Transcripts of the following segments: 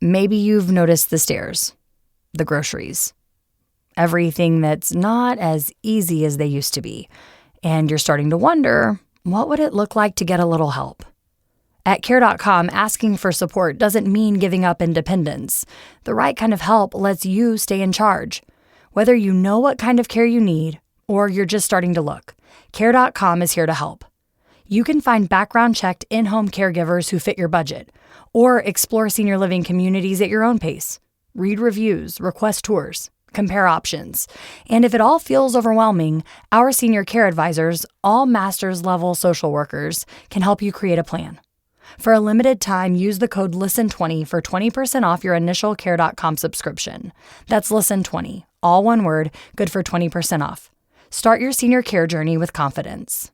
Maybe you've noticed the stairs, the groceries, everything that's not as easy as they used to be. And you're starting to wonder, what would it look like to get a little help? At Care.com, asking for support doesn't mean giving up independence. The right kind of help lets you stay in charge. Whether you know what kind of care you need or you're just starting to look, Care.com is here to help. You can find background-checked in-home caregivers who fit your budget, or explore senior living communities at your own pace. Read reviews, request tours, compare options. And if it all feels overwhelming, our senior care advisors, all master's-level social workers, can help you create a plan. For a limited time, use the code LISTEN20 for 20% off your initial Care.com subscription. That's LISTEN20, all one word, good for 20% off. Start your senior care journey with confidence.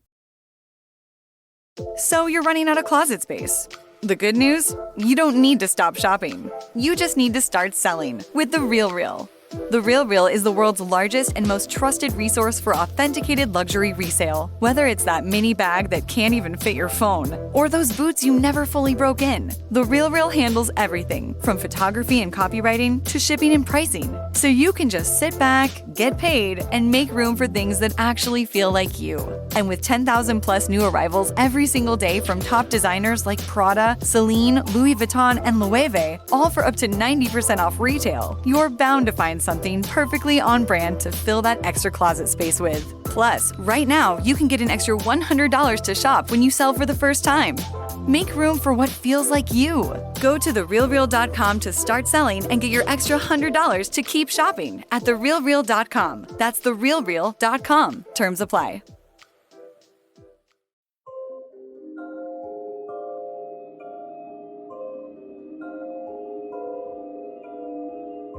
So you're running out of closet space. The good news? You don't need to stop shopping. You just need to start selling with The RealReal. The RealReal is the world's largest and most trusted resource for authenticated luxury resale. Whether it's that mini bag that can't even fit your phone, or those boots you never fully broke in, The RealReal handles everything from photography and copywriting to shipping and pricing. So you can just sit back, get paid, and make room for things that actually feel like you. And with 10,000 plus new arrivals every single day from top designers like Prada, Celine, Louis Vuitton, and Loewe, all for up to 90% off retail, you're bound to find something perfectly on brand to fill that extra closet space with. Plus, right now, you can get an extra $100 to shop when you sell for the first time. Make room for what feels like you. Go to therealreal.com to start selling and get your extra $100 to keep shopping at therealreal.com. That's therealreal.com. Terms apply.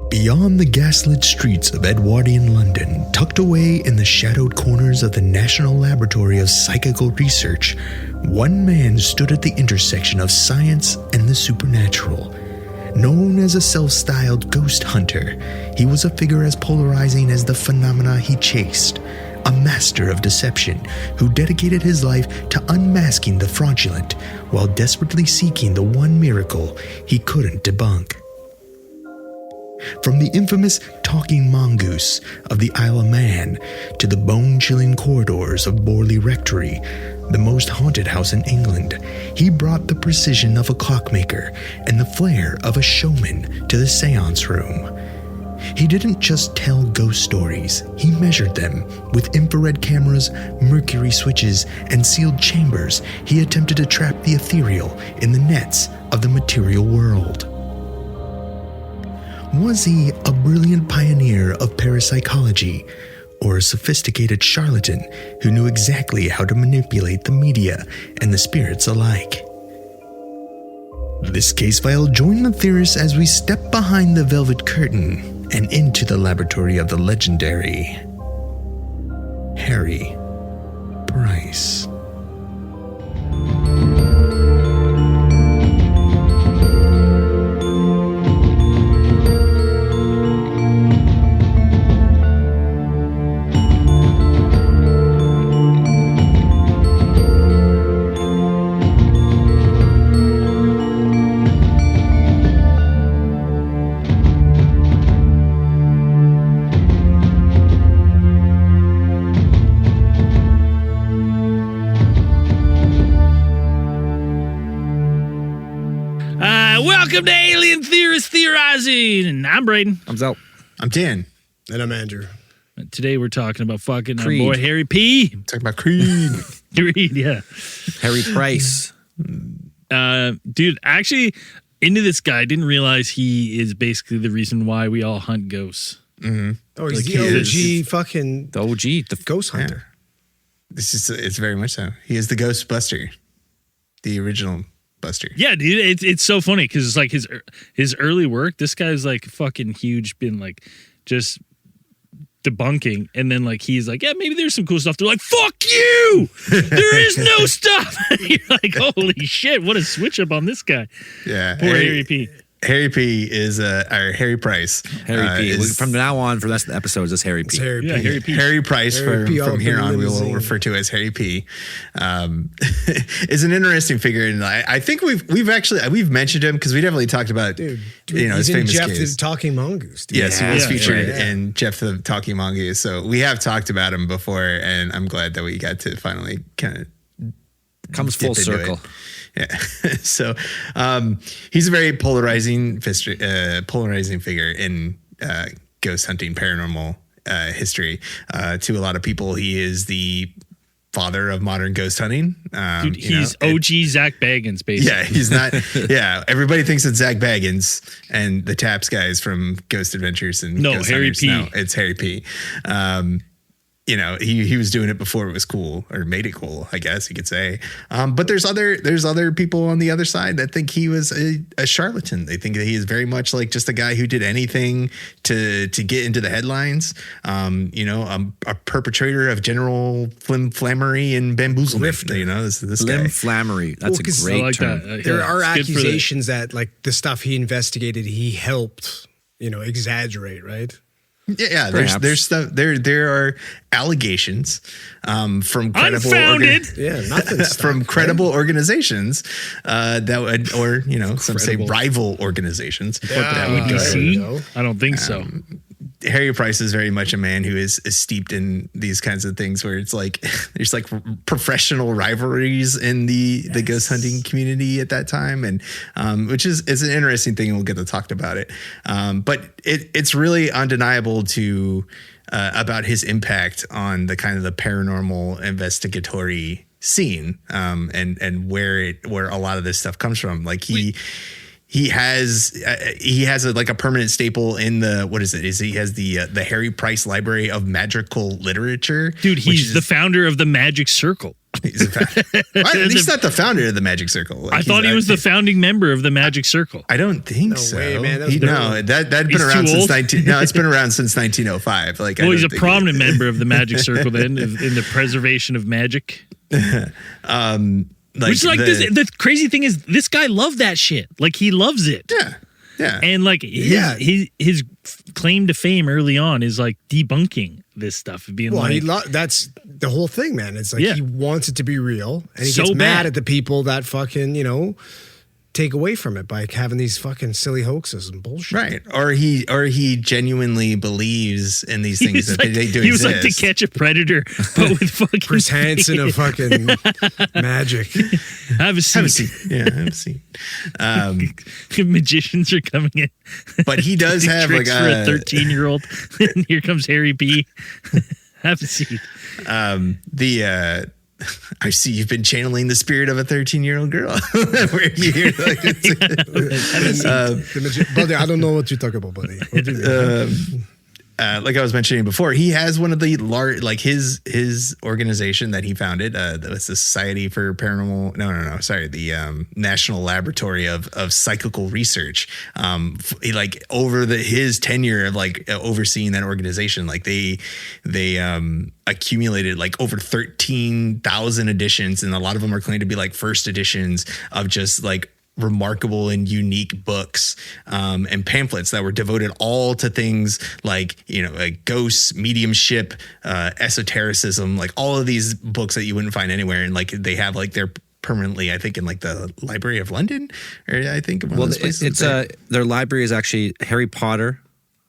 Beyond the gaslit streets of Edwardian London, tucked away in the shadowed corners of the National Laboratory of Psychical Research, one man stood at the intersection of science and the supernatural. Known as a self-styled ghost hunter, he was a figure as polarizing as the phenomena he chased. A master of deception who dedicated his life to unmasking the fraudulent while desperately seeking the one miracle he couldn't debunk. From the infamous talking mongoose of the Isle of Man to the bone-chilling corridors of Borley Rectory, the most haunted house in England, he brought the precision of a clockmaker and the flair of a showman to the seance room. He didn't just tell ghost stories, he measured them. With infrared cameras, mercury switches, and sealed chambers, he attempted to trap the ethereal in the nets of the material world. Was he a brilliant pioneer of parapsychology, or a sophisticated charlatan who knew exactly how to manipulate the media and the spirits alike? This case file, join the theorists as we step behind the velvet curtain and into the laboratory of the legendary Harry Price. Welcome to Alien Theorists Theorizing, and I'm Braden. I'm Zell. I'm Dan. And I'm Andrew. Today we're talking about fucking our Creed. boy Harry P. Talking about Creed. Creed, yeah. Harry Price. Dude, actually, into this guy, I didn't realize he is basically the reason why we all hunt ghosts. Mm-hmm. Oh, he's like the OG fucking the OG, the ghost hunter. Yeah. It's very much so. He is the ghost buster, the original buster. Yeah, dude, it's so funny because it's like his early work. This guy's like fucking huge, been like just debunking, and then like he's like, yeah, maybe there's some cool stuff. They're like, fuck you, there is no stuff. You're like, holy shit, what a switch up on this guy. Yeah, poor Harry P. Harry P is or Harry Price. Harry P. Is, From now on, for the rest of the episodes, it's Harry P. It's Harry P. Yeah, Harry P. Harry Price Harry P. from here up in on we will limousine. refer to as Harry P. Is an interesting figure, and I think we've mentioned him because we definitely talked about Dude, his he's in famous Jeff case. the Talking Mongoose. Dude. Yes, he was Yeah, featured right. in Jeff the Talking Mongoose. So we have talked about him before, and I'm glad that we got to finally kind of Comes full dip into circle. it. Yeah. So he's a very polarizing figure in ghost hunting, paranormal history. To a lot of people, he is the father of modern ghost hunting. Dude, he's OG Zach Baggins, basically. Yeah, he's not. Yeah, everybody thinks it's Zach Baggins and the Taps guys from Ghost Adventures and No, Ghost Harry Hunters. P. No, it's Harry P. He was doing it before it was cool, or made it cool, I guess you could say. But there's other people on the other side that think he was a charlatan. They think that he is very much like just a guy who did anything to get into the headlines. A perpetrator of general flammery and bamboozlement. Grifter. This guy. Flammery. That's Well, 'cause a great I like term. that. There Yeah, are it's good for the- accusations that like the stuff he investigated, he helped, exaggerate, right? Yeah, Perhaps. there's stuff there are allegations from credible Unfounded. Yeah, nothing. from credible organizations that would, or some say Credible. rival organizations. Yeah, would go. there you go. I don't think so. Harry Price is very much a man who is steeped in these kinds of things where it's like there's like professional rivalries in the ghost hunting community at that time, and which is an interesting thing, and we'll get to talk about it. But it's really undeniable about his impact on the kind of the paranormal investigatory scene, and where a lot of this stuff comes from. Like he has a permanent staple in he has the Harry Price Library of Magical Literature. Dude, which he's is- the founder of the Magic Circle. he's not the founder of the Magic Circle. Like, I thought he was the founding member of the Magic Circle. I don't think No so. way, man. That was That'd been He's around too since old? 19. No, it's been around since 1905. Like, Well, he's a prominent member of the Magic Circle then, in the preservation of magic. Which is like the crazy thing is this guy loved that shit. Like he loves it. Yeah. And like his claim to fame early on is like debunking this stuff, being Well, like, that's the whole thing, man. It's like Yeah. he wants it to be real, and he So gets mad bad. at the people that fucking take away from it by having these fucking silly hoaxes and bullshit. Right. Or he genuinely believes in these he things was that like, they do he was exist. like to catch a predator, but with fucking Chris Hansen of fucking magic. Have a seat. Have a seat. Yeah, have a seat. Magicians are coming in. But he does Doing have tricks like for a 13-year-old. And here comes Harry B. Have a seat. I see you've been channeling the spirit of a 13-year-old girl. Where you hear like, Buddy, I don't know what you talk about, buddy. What do you mean? like I was mentioning before, he has one of the large, like his organization that he founded. That was the Society for Paranormal. No. Sorry, the National Laboratory of Psychical Research. Like over his tenure of like overseeing that organization, like they accumulated like over 13,000 editions, and a lot of them are claimed to be like first editions of just like remarkable and unique books and pamphlets that were devoted all to things like like ghosts, mediumship, esotericism, like all of these books that you wouldn't find anywhere, and like they have like they're permanently, I think, in like the Library of London, or I think one of those places. It's their library is actually Harry Potter.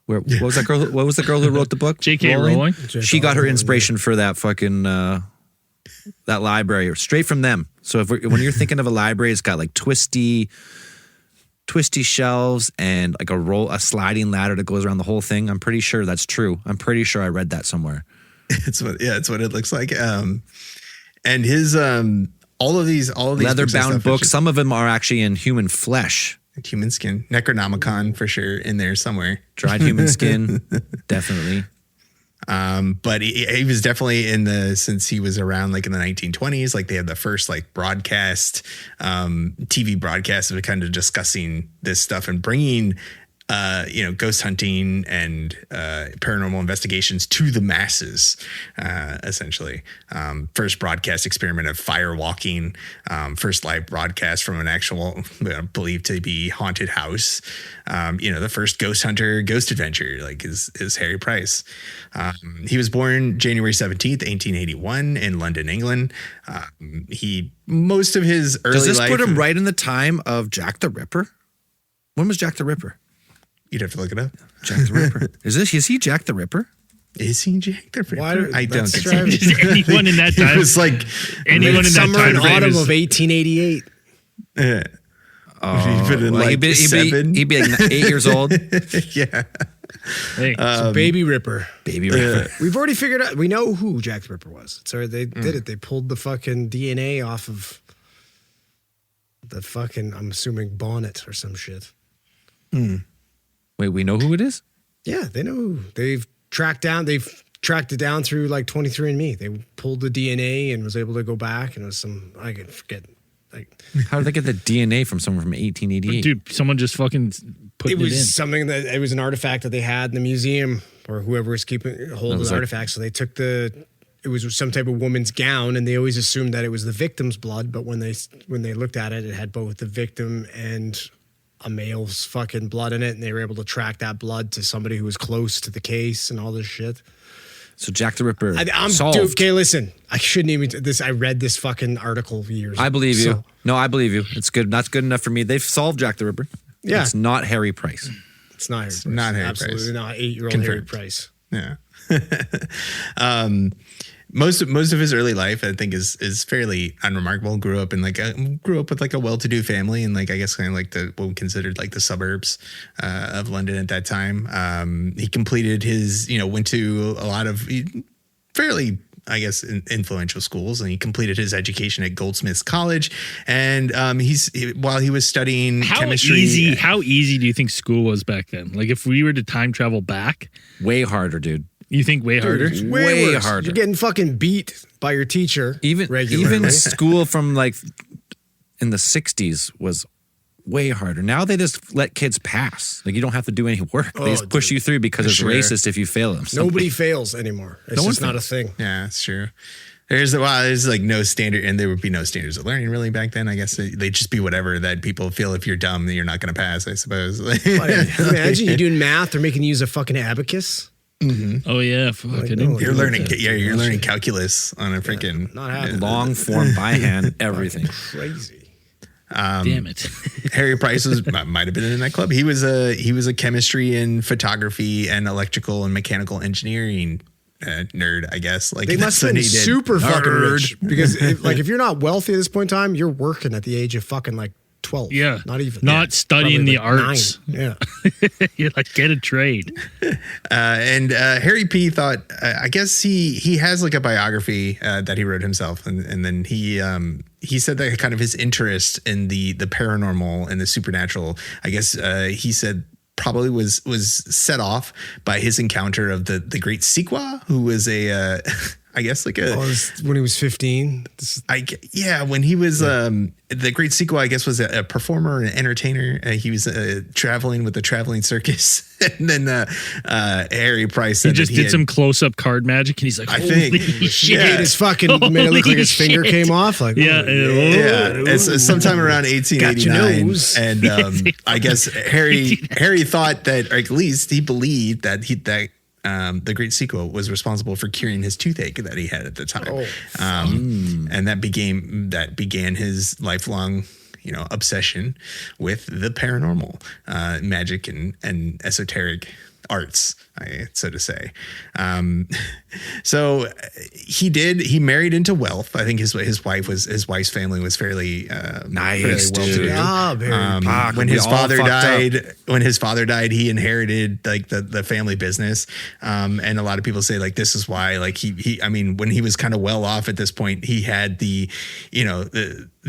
What was that girl? What was the girl who wrote the book? J.K. Rowling? She got her inspiration for that fucking that library straight from them. So when you're thinking of a library, it's got like twisty shelves and like a sliding ladder that goes around the whole thing. I'm pretty sure that's true. I'm pretty sure I read that somewhere. it's what it looks like. And his all of these Leather bound books. Some of them are actually in human flesh. Human skin, Necronomicon for sure in there somewhere. Dried human skin, definitely. But he was definitely since he was around like in the 1920s, like they had the first like broadcast, TV broadcast of kind of discussing this stuff and bringing ghost hunting and paranormal investigations to the masses, essentially. First broadcast experiment of fire walking, first live broadcast from an actual believed to be haunted house. The first ghost hunter ghost adventure, like is Harry Price. He was born January 17th, 1881 in London, England. Most of his early life. Does this put him right in the time of Jack the Ripper? When was Jack the Ripper? You'd have to look it up. Jack the Ripper. Is he Jack the Ripper? Is he Jack the Ripper? Why, I don't think so. Just anyone in that time. It was like anyone in that summer time and frame autumn is- of 1888. he put in like seven. He'd be like 8 years old. Yeah. Hey, So Baby Ripper. Baby Ripper. We've already figured out. We know who Jack the Ripper was. So they did it. They pulled the fucking DNA off of the fucking, I'm assuming, bonnet or some shit. Wait, we know who it is? Yeah, they know who. They've tracked it down through like 23andMe. They pulled the DNA and was able to go back, and it was some, I can forget. Like, How did they get the DNA from someone from 1888? dude, someone just fucking put it it was in. something that it was an artifact that they had in the museum, or whoever was keeping hold of was the like- artifact. So they took it was some type of woman's gown, and they always assumed that it was the victim's blood. But when they looked at it, it had both the victim and a male's fucking blood in it, and they were able to track that blood to somebody who was close to the case and all this shit. So Jack the Ripper I'm solved. dude, okay, listen. I shouldn't even this. I read this fucking article years. I believe you. So, No, I believe you. It's good. That's good enough for me. They've solved Jack the Ripper. Yeah. It's not Harry Price. it's not Harry Price. not Harry Absolutely Price. not 8-year-old Harry Confirmed. Price. Yeah. Most of his early life, I think, is fairly unremarkable. Grew up with like a well-to-do family, and like I guess kind of like what we considered like the suburbs of London at that time. He completed his, went to a lot of fairly, I guess, influential schools, and he completed his education at Goldsmiths College. And while he was studying chemistry, How easy do you think school was back then? Like if we were to time travel back, Way harder, dude. you think way harder? It's Way worse. harder. You're getting fucking beat by your teacher regularly. Even school from like in the 60s was way harder. Now they just let kids pass. Like you don't have to do any work. They just push you through because it's Sure. racist if you fail them. Nobody fails anymore. It's No one just not a thing. yeah, that's true. There's like no standard, and there would be no standards of learning really back then. I guess they'd just be whatever that people feel. If you're dumb, then you're not going to pass, I suppose. Imagine you doing math. They're making you use a fucking abacus. Oh yeah, fuck. I didn't no, You're think learning, about that. you're learning calculus on a freaking Not happening. Long form by hand, everything. Crazy. Damn it. Harry Price might have been in that club. He was a chemistry and photography and electrical and mechanical engineering nerd, I guess. Like They must have what been he did. super fucking Nerd. rich because if you're not wealthy at this point in time, you're working at the age of fucking like 12. Yeah. Not even. Not studying Probably the arts. 9. Yeah. You're like, get a trade. And Harry P. thought, I guess he has like a biography that he wrote himself, and then he said that kind of his interest in the paranormal and the supernatural, I guess he said probably was set off by his encounter of the great Sequa, who was a I guess like a When he was 15. when he was the great Sequel, I guess, was a performer and an entertainer. He was traveling with the traveling circus, and then Harry Price He said just that did had- some close-up card magic, and he's like, I holy think. shit. Yeah. His fucking made it look like his finger shit. came off. Like, Yeah. Yeah, it's sometime around Got your 1889, nose. and I guess Harry thought that, or at least he believed that the great sequel was responsible for curing his toothache that he had at the time, and that began his lifelong, obsession with the paranormal, magic and esoteric arts, so to say. So he married into wealth. I think his wife's family was fairly Nice, fairly dude. Yeah, very Fuck, when we his all father fucked died, he inherited like the family business. And a lot of people say like this is why like he when he was kind of well off at this point, he had the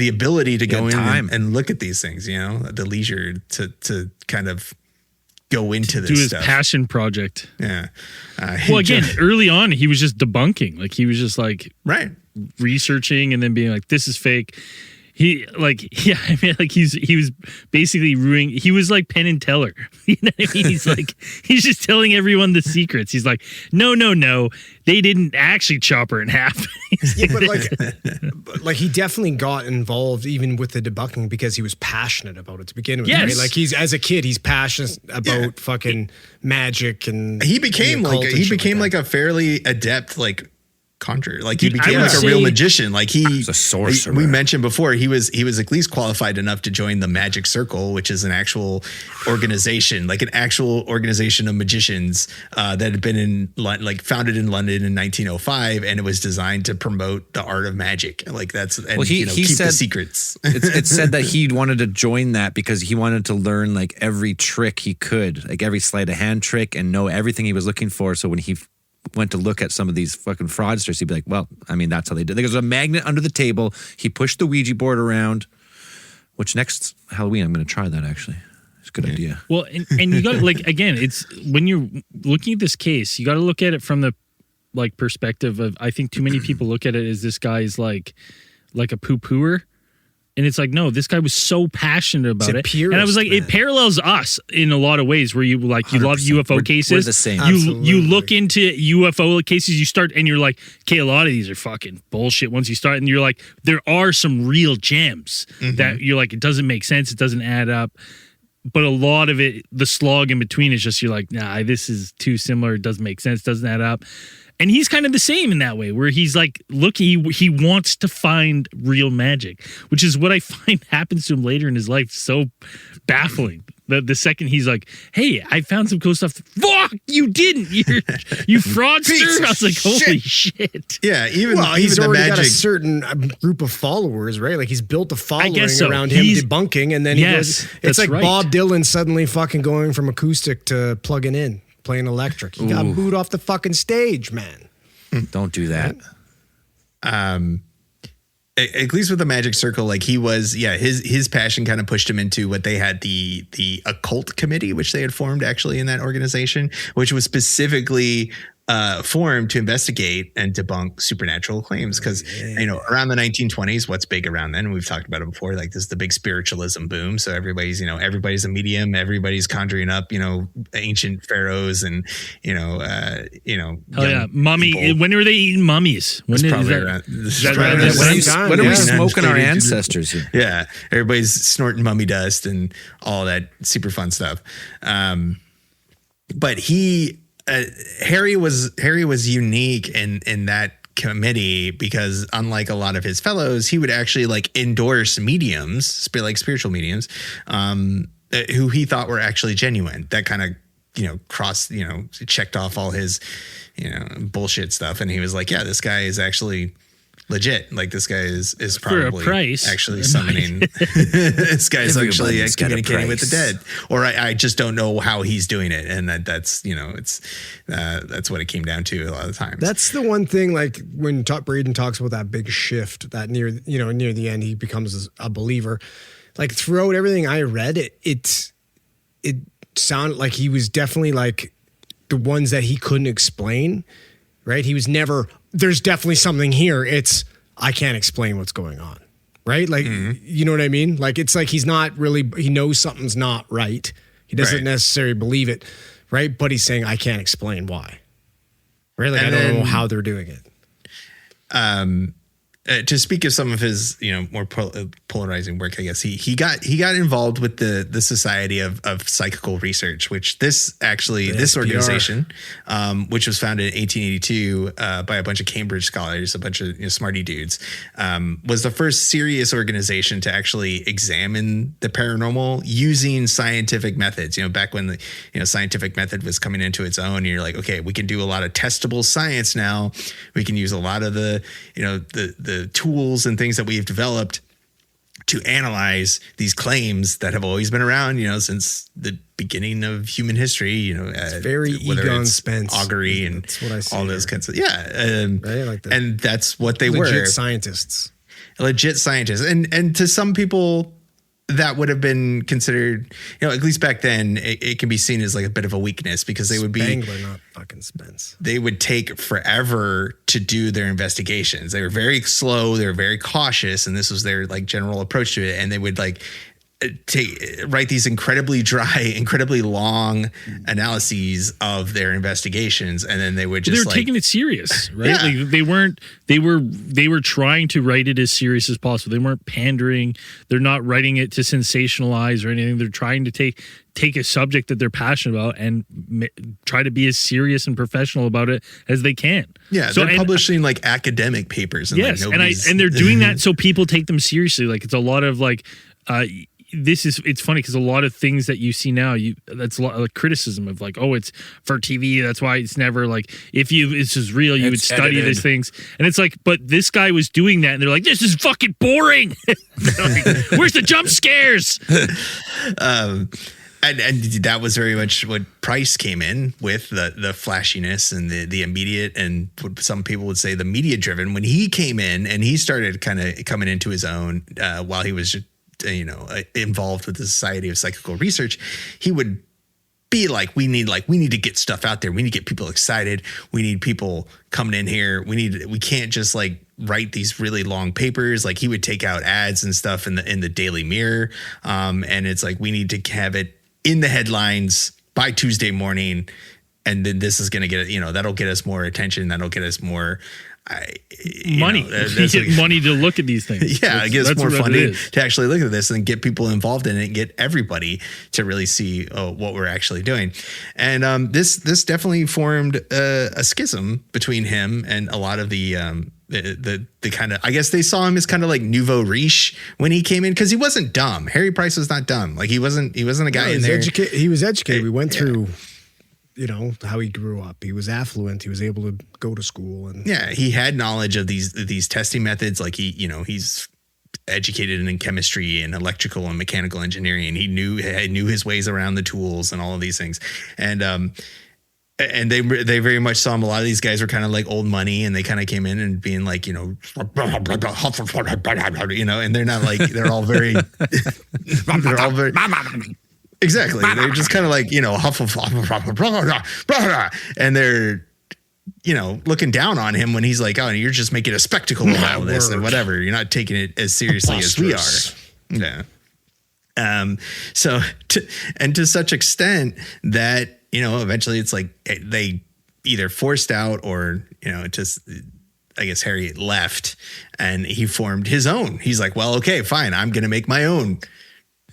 ability to go in time. and look at these things, the leisure to kind of go into this Do his stuff. passion project. Yeah. Well, again, early on, he was just debunking. Like, he was just like right. researching and then being like, this is fake. He I mean, like he was basically ruining. He was like Penn and Teller. You know what I mean? He's just telling everyone the secrets. He's like, no, they didn't actually chop her in half. Yeah, but like he definitely got involved even with the debunking because he was passionate about it to begin with. Yes. Right? Like as a kid, he's passionate about fucking magic, and he became like a fairly adept like conjurer. Like he became like a real magician. Like he's a sorcerer. We mentioned before he was at least qualified enough to join the Magic Circle, which is an actual organization, like an actual organization of magicians that had been founded in London in 1905, and it was designed to promote the art of magic. Like that's he keep said, the secrets. It said that he wanted to join that because he wanted to learn like every trick he could, like every sleight of hand trick, and know everything he was looking for. So when he went to look at some of these fucking fraudsters, he'd be like, well, I mean, that's how they did. There's a magnet under the table. He pushed the Ouija board around, which next Halloween, I'm going to try that actually. It's a good idea. Well, and you got to like, again, it's when you're looking at this case, you got to look at it from the like perspective of, I think too many people look at it as this guy's like a poo-pooer. And it's like, no, this guy was so passionate about it. Purist, and I was like, man. It parallels us in a lot of ways where you love UFO cases. We're the same. You look into UFO cases, you start and you're like, okay, a lot of these are fucking bullshit once you start. And you're like, there are some real gems that you're like, it doesn't make sense. It doesn't add up. But a lot of it, the slog in between is just, you're like, nah, this is too similar. It doesn't make sense. Doesn't add up. And he's kind of the same in that way, where he's like, look, he wants to find real magic, which is what I find happens to him later in his life. So baffling. The second he's like, hey, I found some cool stuff. Fuck, you didn't. You fraudster. I was like, holy shit. Yeah, he's the already got a magic. certain group of followers, right? Like he's built a following so. around him debunking, and then he goes. It's that's like right. Bob Dylan suddenly fucking going from acoustic to plugging in, playing electric. He got booed off the fucking stage, man. Don't do that. At least with the Magic Circle, like he was, his passion kind of pushed him into what they had, the occult committee, which they had formed actually in that organization, which was specifically formed to investigate and debunk supernatural claims. Because, around the 1920s, what's big around then, we've talked about it before, like this is the big spiritualism boom. So everybody's a medium, everybody's conjuring up, ancient pharaohs and, Hell yeah. Mummy. people. When were they eating mummies? When It's probably that? around- Is that around right? this When are we Yeah. smoking our Yeah. ancestors here? Yeah, everybody's snorting mummy dust and all that super fun stuff. But Harry was unique in that committee because unlike a lot of his fellows, he would actually like endorse mediums, like spiritual mediums, who he thought were actually genuine. That kind of checked off all his bullshit stuff, and he was like, yeah, this guy is actually legit. Like this guy is For a probably price. actually summoning. This guy's actually Everybody's got a communicating with the price. dead, or I just don't know how he's doing it, and that's that's what it came down to a lot of times. That's the one thing, like when Braden talks about that big shift, that near the end he becomes a believer. Like throughout everything I read, it sounded like he was definitely like the ones that he couldn't explain, right? He was never, there's definitely something here. It's, I can't explain what's going on, right? Like, you know what I mean? Like, it's like he's not really, he knows something's not right. He doesn't necessarily believe it, right? But he's saying, I can't explain why, right? Like, And I don't know then- how they're doing it. To speak of some of his, more polarizing work, I guess he got involved with the Society of Psychical Research, which this SPR. organization, which was founded in 1882 by a bunch of Cambridge scholars, a bunch of smarty dudes, was the first serious organization to actually examine the paranormal using scientific methods. Back when the scientific method was coming into its own, and you're like, okay, we can do a lot of testable science now. We can use a lot of the tools and things that we've developed to analyze these claims that have always been around, since the beginning of human history, It's very whether Egon it's Spence. augury and That's what I see all those here. kinds of, Right? Like the and that's what they legit were. scientists. Legit scientists. And to some people, that would have been considered, at least back then, it can be seen as like a bit of a weakness because they would be Spangler, not fucking Spence. They would take forever to do their investigations. They were very slow. They were very cautious, and this was their like general approach to it. And they would like write these incredibly dry, incredibly long analyses of their investigations, and then they would just they were taking it serious, right? Yeah. Like they were trying to write it as serious as possible. They weren't pandering. They're not writing it to sensationalize or anything. They're trying to take a subject that they're passionate about and try to be as serious and professional about it as they can. Yeah, so, they're publishing like academic papers. And yes, like and they're doing that so people take them seriously. Like it's a lot of like. It's funny because a lot of things that you see now, that's a lot of criticism of like, oh, it's for TV. That's why it's never like, if it's just real, you would study edited. these things. And it's like, but this guy was doing that and they're like, this is fucking boring. Like, where's the jump scares? And that was very much what Price came in with, the flashiness and the immediate, and what some people would say the media driven. When he came in and he started kind of coming into his own while he was involved with the Society of Psychical Research, he would be like, we need to get stuff out there. We need to get people excited. We need people coming in here. We can't just like write these really long papers. Like he would take out ads and stuff in the Daily Mirror. And it's like, we need to have it in the headlines by Tuesday morning. And then this is going to get, that'll get us more attention. That'll get us more money. You get money to look at these things. Yeah, it gives more what funding it is. to actually look at this and get people involved in it and get everybody to really see what we're actually doing. And this definitely formed a schism between him and a lot of the kind of, I guess they saw him as kind of like nouveau riche when he came in, because he wasn't dumb. Harry Price was not dumb. Like he wasn't a guy in there. He was educated. We went through how he grew up. He was affluent. He was able to go to school, and he had knowledge of these testing methods. Like he's educated in chemistry and electrical and mechanical engineering. He knew his ways around the tools and all of these things. And they very much saw him. A lot of these guys were kind of like old money, and they kind of came in and being like, and they're not like, they're all very, exactly. They're just kind of like, and they're, looking down on him when he's like, oh, you're just making a spectacle of all this and whatever. You're not taking it as seriously as we are. Yeah. So to such extent that, eventually it's like they either forced out or, just, I guess Harry left and he formed his own. He's like, well, okay, fine. I'm going to make my own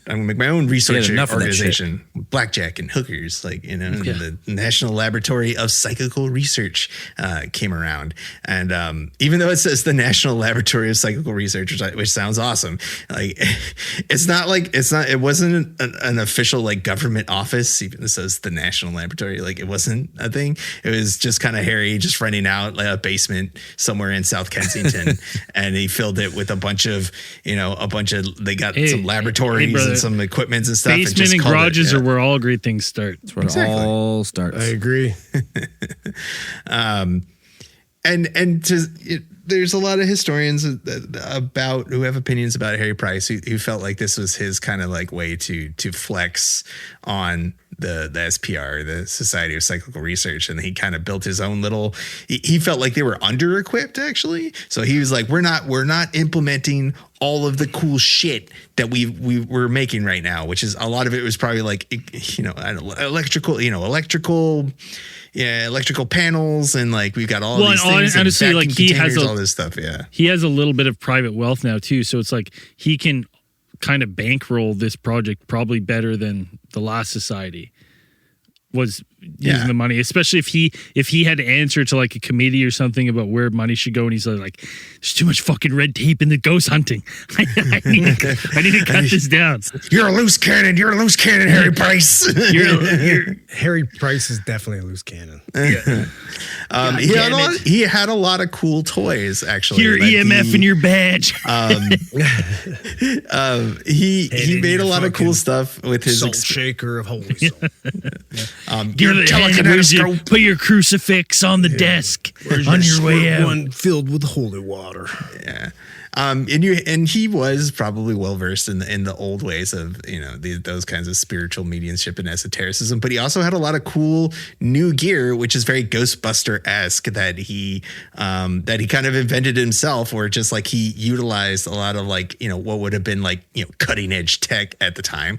research organization, blackjack and hookers, the National Laboratory of Psychical Research came around. And even though it says the National Laboratory of Psychical Research, which sounds awesome, like it wasn't an official like government office. Even it says the National Laboratory, like it wasn't a thing. It was just kind of Harry just renting out like a basement somewhere in South Kensington, and he filled it with a bunch of they got some laboratories. Some equipments and stuff. Basement and garages are where all great things start. That's where it all starts. I agree. There's a lot of historians who have opinions about Harry Price who felt like this was his kind of like way to flex on the SPR, the Society of Psychical Research, and he kind of built his own little. He felt like they were under-equiped, actually. So he was like, we're not implementing all of the cool shit that we're making right now, which is a lot of it was probably like electrical panels, and like we've got all these things. Honestly, like he has all this stuff. Yeah, he has a little bit of private wealth now too, so it's like he can kind of bankroll this project probably better than the last society was using the money, especially if he had to answer to like a committee or something about where money should go, and he's like, there's too much fucking red tape in the ghost hunting. I need to cut this down. You're a loose cannon, Harry Price. Harry Price is definitely a loose cannon. He had a lot of cool toys, actually. Your EMF and your badge. He made a lot of cool stuff with his salt shaker of holy salt. Your telekinetic. Put your crucifix on the desk on your way out. One filled with holy water. Yeah. And he was probably well versed in the old ways of those kinds of spiritual mediumship and esotericism. But he also had a lot of cool new gear, which is very Ghostbuster-esque that he kind of invented himself, or just like he utilized a lot of what would have been cutting edge tech at the time.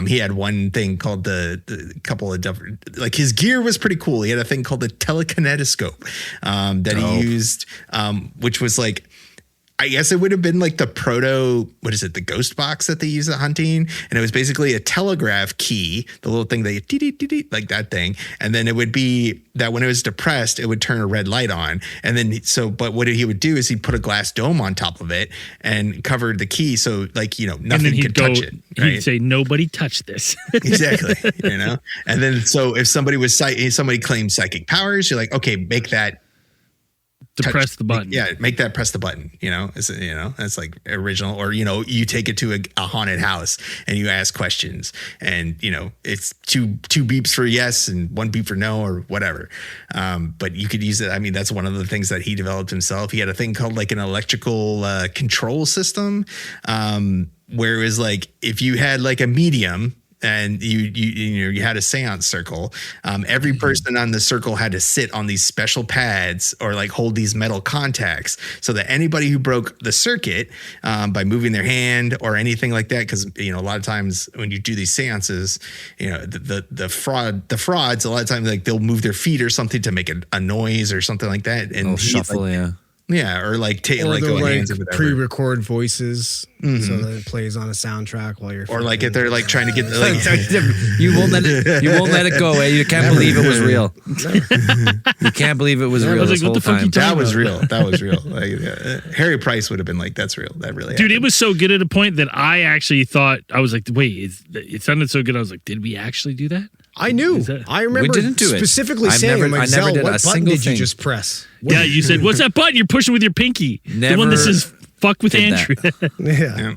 He had one thing called the couple of different, his gear was pretty cool. He had a thing called the telekinetoscope that he used, which was I guess it would have been the proto, the ghost box that they use at hunting. And it was basically a telegraph key, the little thing that you like that thing. And then it would be that when it was depressed, it would turn a red light on. And then, but what he would do is he'd put a glass dome on top of it and covered the key. So nothing could touch it. Right? He'd say, nobody touch this. Exactly. And then, so if somebody claimed psychic powers, you're like, okay, make that, press the button. Yeah, make that press the button. It's original. Or you take it to a haunted house and you ask questions, and it's two beeps for yes and one beep for no, or whatever. But you could use it. I mean, that's one of the things that he developed himself. He had a thing called an electrical control system, where it was if you had a medium. And you had a seance circle. Every person on the circle had to sit on these special pads or hold these metal contacts, so that anybody who broke the circuit by moving their hand or anything like that, because a lot of times when you do these seances, the frauds a lot of times they'll move their feet or something to make a noise or something like that, and shuffle, Yeah, or go hands or whatever. Pre-record voices, so that it plays on a soundtrack while you're. Or if they're trying to get you won't let it go. You can't believe it was real. You can't believe it was real this whole time. That was real. That was real. Harry Price would have been that's real. That really happened. Dude, it was so good at a point that I actually thought, I was like, wait, it sounded so good. I was like, did we actually do that? I knew. I remember we didn't do specifically it. saying, I never did what a button single did you thing. just press? Yeah, you said, what's that button you're pushing with your pinky? Never the one that says, fuck with did Andrew. Yeah.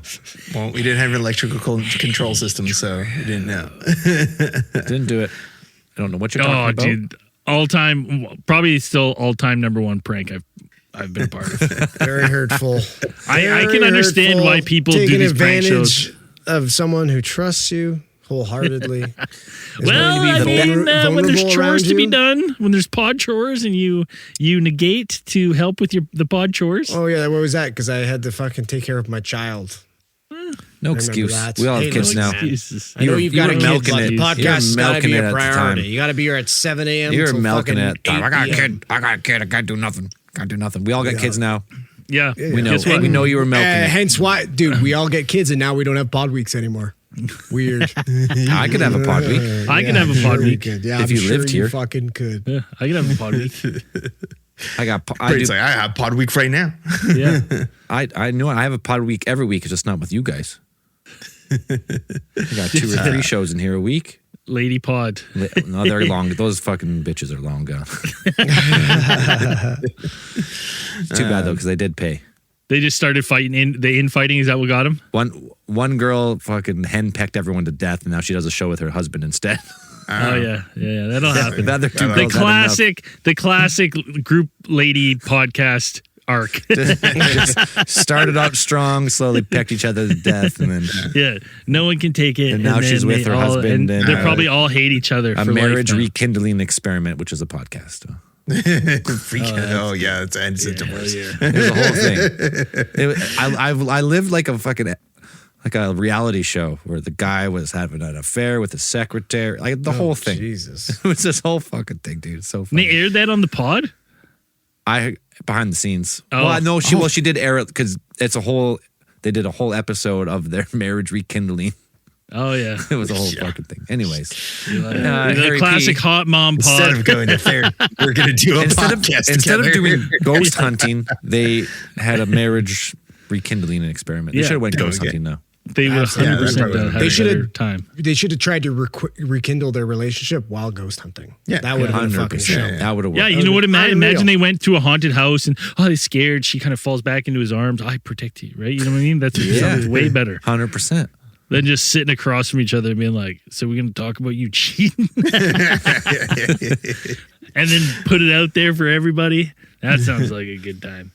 Well, we didn't have an electrical control system, so we didn't know. Didn't do it. I don't know what you're talking about. Dude, probably still all-time number one prank I've been a part of. Very hurtful. I can understand why people do taking these prank advantage shows. of someone who trusts you wholeheartedly. Well, I mean, when there's chores to be done. done, when there's pod chores, and you negate to help with the pod chores. Oh yeah, what was that? Because I had to fucking take care of my child. No excuse. that. We all have Hey, kids no now. excuses. I know you've got a kid, milking but it. the You were podcast's got to milking be it a at the priority. time. You got to be here at 7 a.m. You're till milking fucking it. I got a 8 kid. I can't do nothing. Can't do nothing. We all got kids now. Yeah, We know. Guess what? We know you were milking it. Hence why, dude, we all get kids and now we don't have pod weeks anymore. Weird. I could have a pod week. I can have a pod week. Could. Yeah, If I'm you sure lived you here. fucking could. Yeah, I can have a pod week. It's I have pod week right now. Yeah. I know I have a pod week every week. It's just not with you guys. I got 2 or 3 shows in here a week. Lady pod. No, they're long. Those fucking bitches are long gone. Too bad though, because they did pay. They just started fighting. The infighting, is that what got them? One girl fucking henpecked everyone to death, and now she does a show with her husband instead. Oh yeah, that'll happen. The other two girls The classic group lady podcast arc. just started out strong, slowly pecked each other to death, and then Yeah, no one can take it. And now she's then with they her all- husband, and, they probably all hate each other a for marriage life now. rekindling experiment, which is a podcast. Yeah, it's a divorce. It was a whole thing. I lived like a fucking reality show where the guy was having an affair with his secretary, like the whole thing. Jesus. It was this whole fucking thing, dude. It's so And funny. they aired that on the pod. Behind the scenes. Oh. Well, no, she did air it because they did a whole episode of their marriage rekindling. Oh yeah, It was a whole fucking thing. Anyways, the Harry classic P. hot mom pod. Instead of going to fair, we're going to do a instead podcast of doing ghost hunting, they had a marriage rekindling experiment. They Yeah. should have went Oh, ghost okay. hunting though. They would 100% had They a should better have time. They should have tried to rekindle their relationship while ghost hunting. Yeah. That would have been a fucking 100%. show. That would have worked. Yeah, you know what? Imagine Unreal. they went to a haunted house and they're scared. She kind of falls back into his arms. I protect you, right? You know what I mean? That's sounds way better 100%. than just sitting across from each other and being like, "So we're gonna talk about you cheating," and then put it out there for everybody. That sounds like a good time.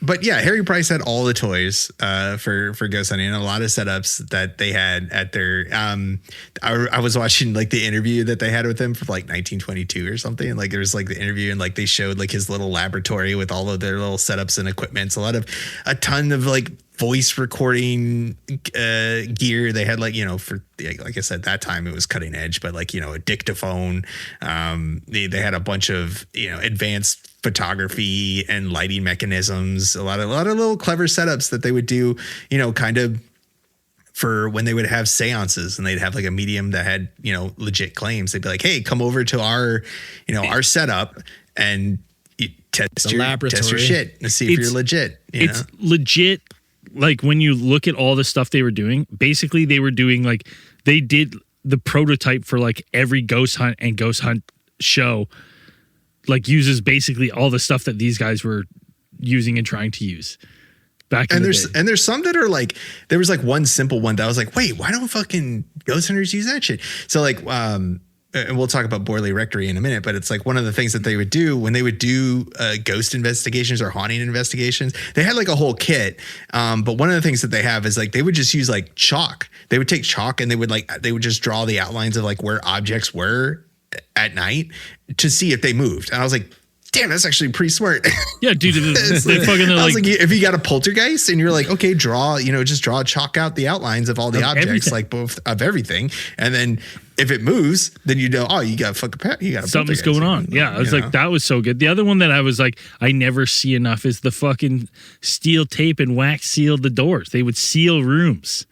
But yeah, Harry Price had all the toys for ghost hunting, and a lot of setups that they had at their. I was watching like the interview that they had with him for like 1922 or something. And, like there was like the interview, and like they showed like his little laboratory with all of their little setups and equipment. A ton of like voice recording gear. They had like, for like I said, that time it was cutting edge, but like, a dictaphone. They had a bunch of, advanced photography and lighting mechanisms, a lot of little clever setups that they would do, kind of for when they would have seances, and they'd have like a medium that had, legit claims. They'd be like, hey, come over to our setup and test your shit and see if you're legit. It's legit. Like when you look at all the stuff they were doing, basically they were doing like, they did the prototype for like every ghost hunt and ghost hunt show, like uses basically all the stuff that these guys were using and trying to use back in the day. And there's some that are like, there was like one simple one that I was like, wait, why don't fucking ghost hunters use that shit? So like, and we'll talk about Borley Rectory in a minute, but it's like one of the things that they would do when they would do ghost investigations or haunting investigations. They had like a whole kit. But one of the things that they have is like they would just use like chalk. They would take chalk and they would just draw the outlines of like where objects were at night to see if they moved. And I was like, damn, that's actually pretty smart. Yeah, dude. They fucking I was like, if you got a poltergeist and you're like, okay, chalk out the outlines of all the objects, everything. Like both of everything. And then if it moves, then you know, oh, you got a something's going on. Yeah, I was like, that was so good. The other one that I was like, I never see enough is the fucking steel tape and wax seal the doors. They would seal rooms.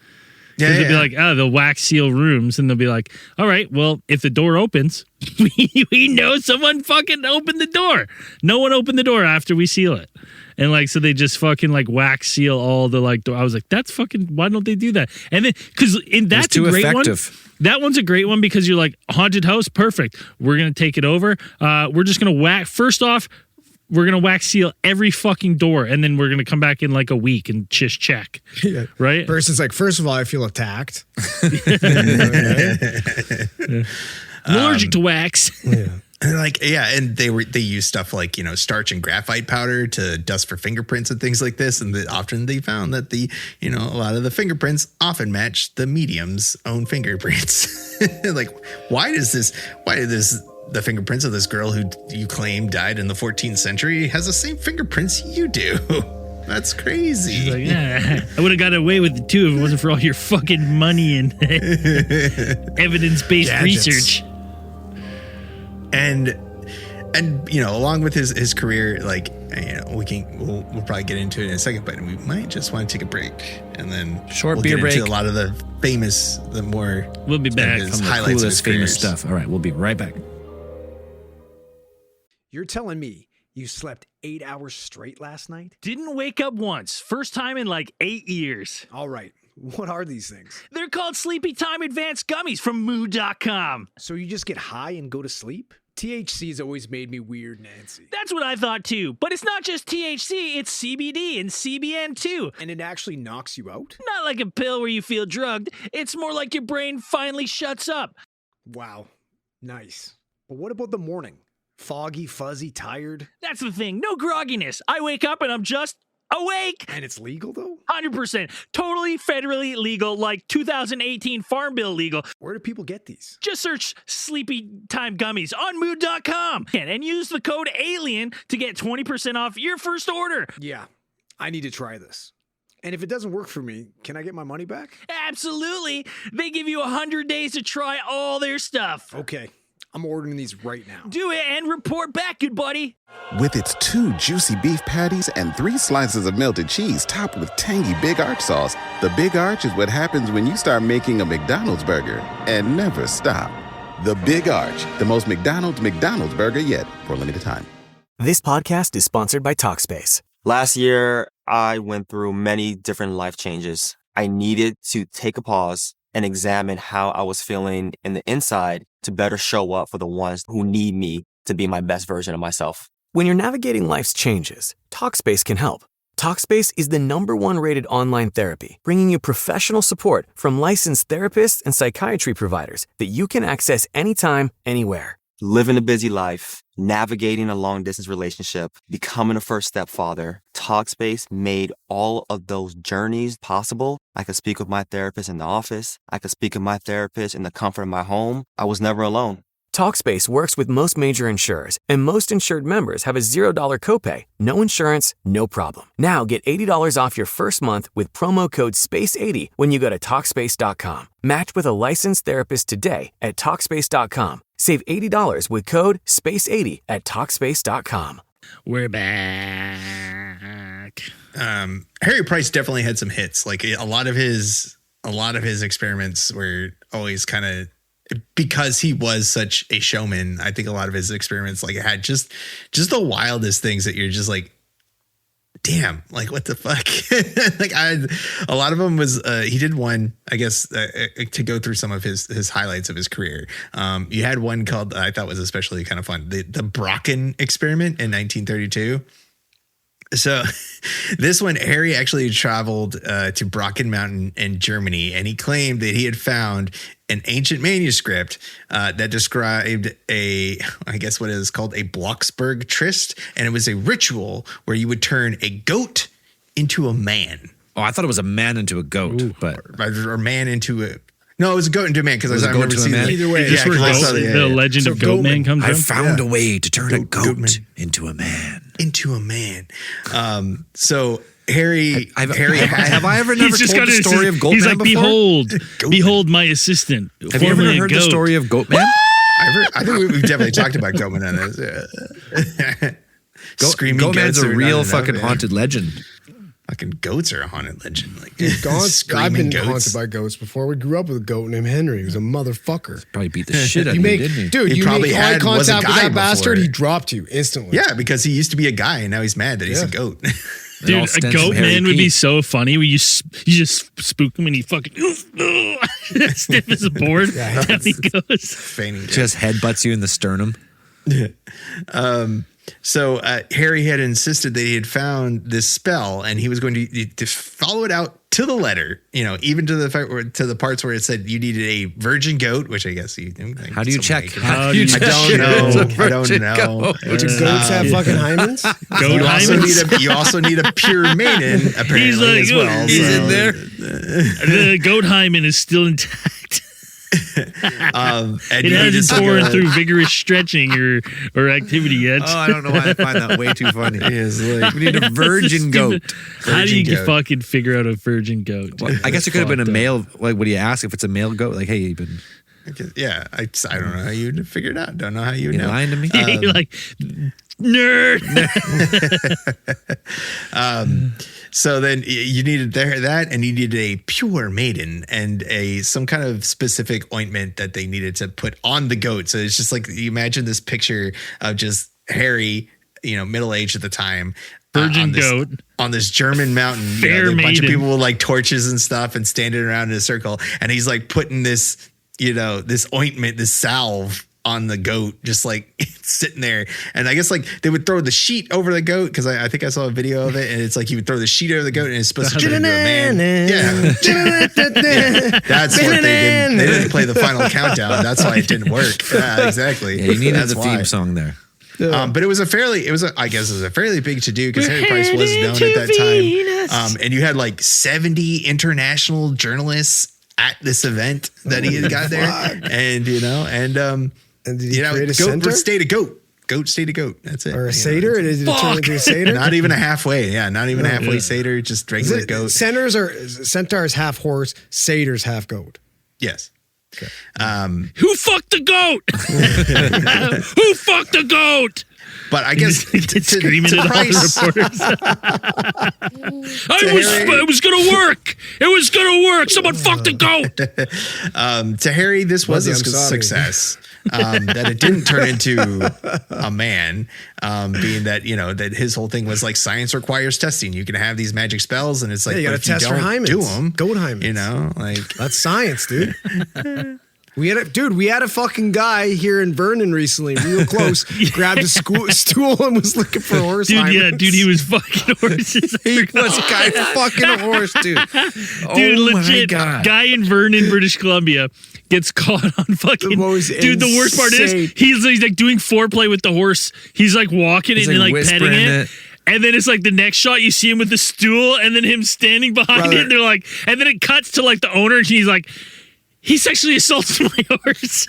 Because they'll be like, they'll wax seal rooms, and they'll be like, all right, well, if the door opens, we know someone fucking opened the door. No one opened the door after we seal it. And like, so they just fucking like wax seal all the like door. I was like, that's fucking, why don't they do that? And then, because that's a great effective one. That one's a great one because you're like, haunted house, perfect. We're going to take it over. We're just going to first off, we're going to wax seal every fucking door, and then we're going to come back in like a week and just check. Yeah. Right? Person's like, first of all, I feel attacked. I'm allergic to wax. Yeah. And they use stuff like, starch and graphite powder to dust for fingerprints and things like this. And often they found that a lot of the fingerprints often match the medium's own fingerprints. Like, why did the fingerprints of this girl who you claim died in the 14th century has the same fingerprints you do? That's crazy. She's like, yeah, I would have got away with it too if it wasn't for all your fucking money and evidence-based research. And along with his career, like, we'll probably get into it in a second, but we might just want to take a break and then short beer break. A lot of the famous, we'll be back from the coolest famous stuff. All right, we'll be right back. You're telling me you slept 8 hours straight last night? Didn't wake up once. First time in like 8 years. All right. What are these things? They're called Sleepy Time Advanced Gummies from Moo.com. So you just get high and go to sleep? THC's always made me weird, Nancy. That's what I thought too. But it's not just THC, it's CBD and CBN too. And it actually knocks you out? Not like a pill where you feel drugged. It's more like your brain finally shuts up. Wow. Nice. But what about the morning? Foggy, fuzzy, tired? That's the thing. No grogginess. I wake up and I'm just awake. And it's legal though? 100%. Totally federally legal, like 2018 Farm Bill legal. Where do people get these? Just search Sleepy Time Gummies on Mood.com and use the code ALIEN to get 20% off your first order. Yeah, I need to try this. And if it doesn't work for me, can I get my money back? Absolutely. They give you 100 days to try all their stuff. Okay. I'm ordering these right now. Do it and report back, good buddy. With its 2 juicy beef patties and 3 slices of melted cheese topped with tangy Big Arch sauce, the Big Arch is what happens when you start making a McDonald's burger and never stop. The Big Arch, the most McDonald's burger yet, for a limited time. This podcast is sponsored by Talkspace. Last year, I went through many different life changes. I needed to take a pause and examine how I was feeling in the inside to better show up for the ones who need me to be my best version of myself. When you're navigating life's changes, Talkspace can help. Talkspace is the #1 rated online therapy, bringing you professional support from licensed therapists and psychiatry providers that you can access anytime, anywhere. Living a busy life, navigating a long distance relationship, becoming a first stepfather. Talkspace made all of those journeys possible. I could speak with my therapist in the office. I could speak with my therapist in the comfort of my home. I was never alone. Talkspace works with most major insurers, and most insured members have a $0 copay. No insurance, no problem. Now get $80 off your first month with promo code SPACE80 when you go to Talkspace.com. Match with a licensed therapist today at Talkspace.com. Save $80 with code SPACE80 at Talkspace.com. We're back. Harry Price definitely had some hits. Like a lot of his experiments were always kind of, because he was such a showman. I think a lot of his experiments like had just the wildest things that you're just like, damn, like what the fuck? Like a lot of them was he did one, I guess, to go through some of his highlights of his career. You had one called, I thought was especially kind of fun, the Brocken experiment in 1932. So this one, Harry actually traveled to Brocken Mountain in Germany, and he claimed that he had found an ancient manuscript that described I guess what is called a Blocksberg tryst, and it was a ritual where you would turn a goat into a man. Oh, I thought it was a man into a goat, or man into a. No, it was a goat into a man because I remember seeing that. Either way, That's where the legend of Goatman comes from. I found a way to turn a goat into a man. Into a man. So Harry, have I ever never told the story of Goatman He's like, before? behold my assistant. Have you ever heard the story of Goatman? I think we've definitely talked about Goatman on this. Screaming Goatman's goats a real fucking haunted legend. Fucking goats are a haunted legend. Like I've been haunted by goats before. We grew up with a goat named Henry. He was a motherfucker. Probably beat the shit out of you, didn't he? Dude, you make eye contact with that bastard, he dropped you instantly. Yeah, because he used to be a guy and now he's mad that he's a goat. Dude, a goat man would be so funny where you just spook him and he fucking stiff as a board. Down he goes. Feigning just headbutts you in the sternum. So Harry had insisted that he had found this spell and he was going to follow it out to the letter, even to the parts where it said you needed a virgin goat, which I guess how do you check? I don't know. Do goats have fucking hymens? You also need a pure maiden apparently as well. He's in there. The goat hymen is still intact. And it hasn't torn through vigorous stretching or activity yet. Oh, I don't know why I find that way too funny. We need a virgin goat. How do you fucking figure out a virgin goat? Well, I guess it could have been a male. Like, what do you ask if it's a male goat? Like, hey, you've been. Yeah, I don't know how you'd figure it out. Don't know how you know. Lying to me. You're like nerd. So then you needed that, and you needed a pure maiden and some kind of specific ointment that they needed to put on the goat. So it's just like, you imagine this picture of just Harry, middle-aged at the time. Virgin goat. On this German mountain. Fair a bunch of maiden. people with like torches and stuff and standing around in a circle. And he's like putting this, this ointment, this salve on the goat, just like sitting there. And I guess like they would throw the sheet over the goat, because I think I saw a video of it, and it's like he would throw the sheet over the goat and it's supposed to turn into a man. Yeah. That's what they did. They didn't play the final countdown. That's why it didn't work. Yeah, exactly. Yeah, you needed the theme song there. But it was a fairly big to do, because Harry Price was known at that time. And you had like 70 international journalists at this event that he had got there. And and did he create a center? Goat stayed a goat. Goat stayed a goat. That's it. Or a satyr? Did it turn into a satyr? Not even a halfway. Yeah, not even a halfway satyr. Just regular goat. Centaurs half horse, satyrs half goat. Yes. Okay. Who fucked the goat? Who fucked the goat? But I guess screaming at all the reporters. It was gonna work. It was gonna work. Someone fucked the goat. To Harry, this was a success. That it didn't turn into a man, being that that his whole thing was like, science requires testing. You can have these magic spells, and it's like, you got to test for hymens. Do them, goat hymens. Like that's science, dude. We had a fucking guy here in Vernon recently, real close, grabbed a stool and was looking for horse hymens. Yeah, dude, he was fucking horses. He was a guy fucking a horse, dude. Dude, legit, guy in Vernon, British Columbia, gets caught on fucking dude. The worst part is insane. he's like doing foreplay with the horse. He's like walking He's it and like petting whispering it. And then it's like the next shot, you see him with the stool, and then him standing behind it. And they're like, and then it cuts to like the owner, and he's like, he sexually assaulted my horse.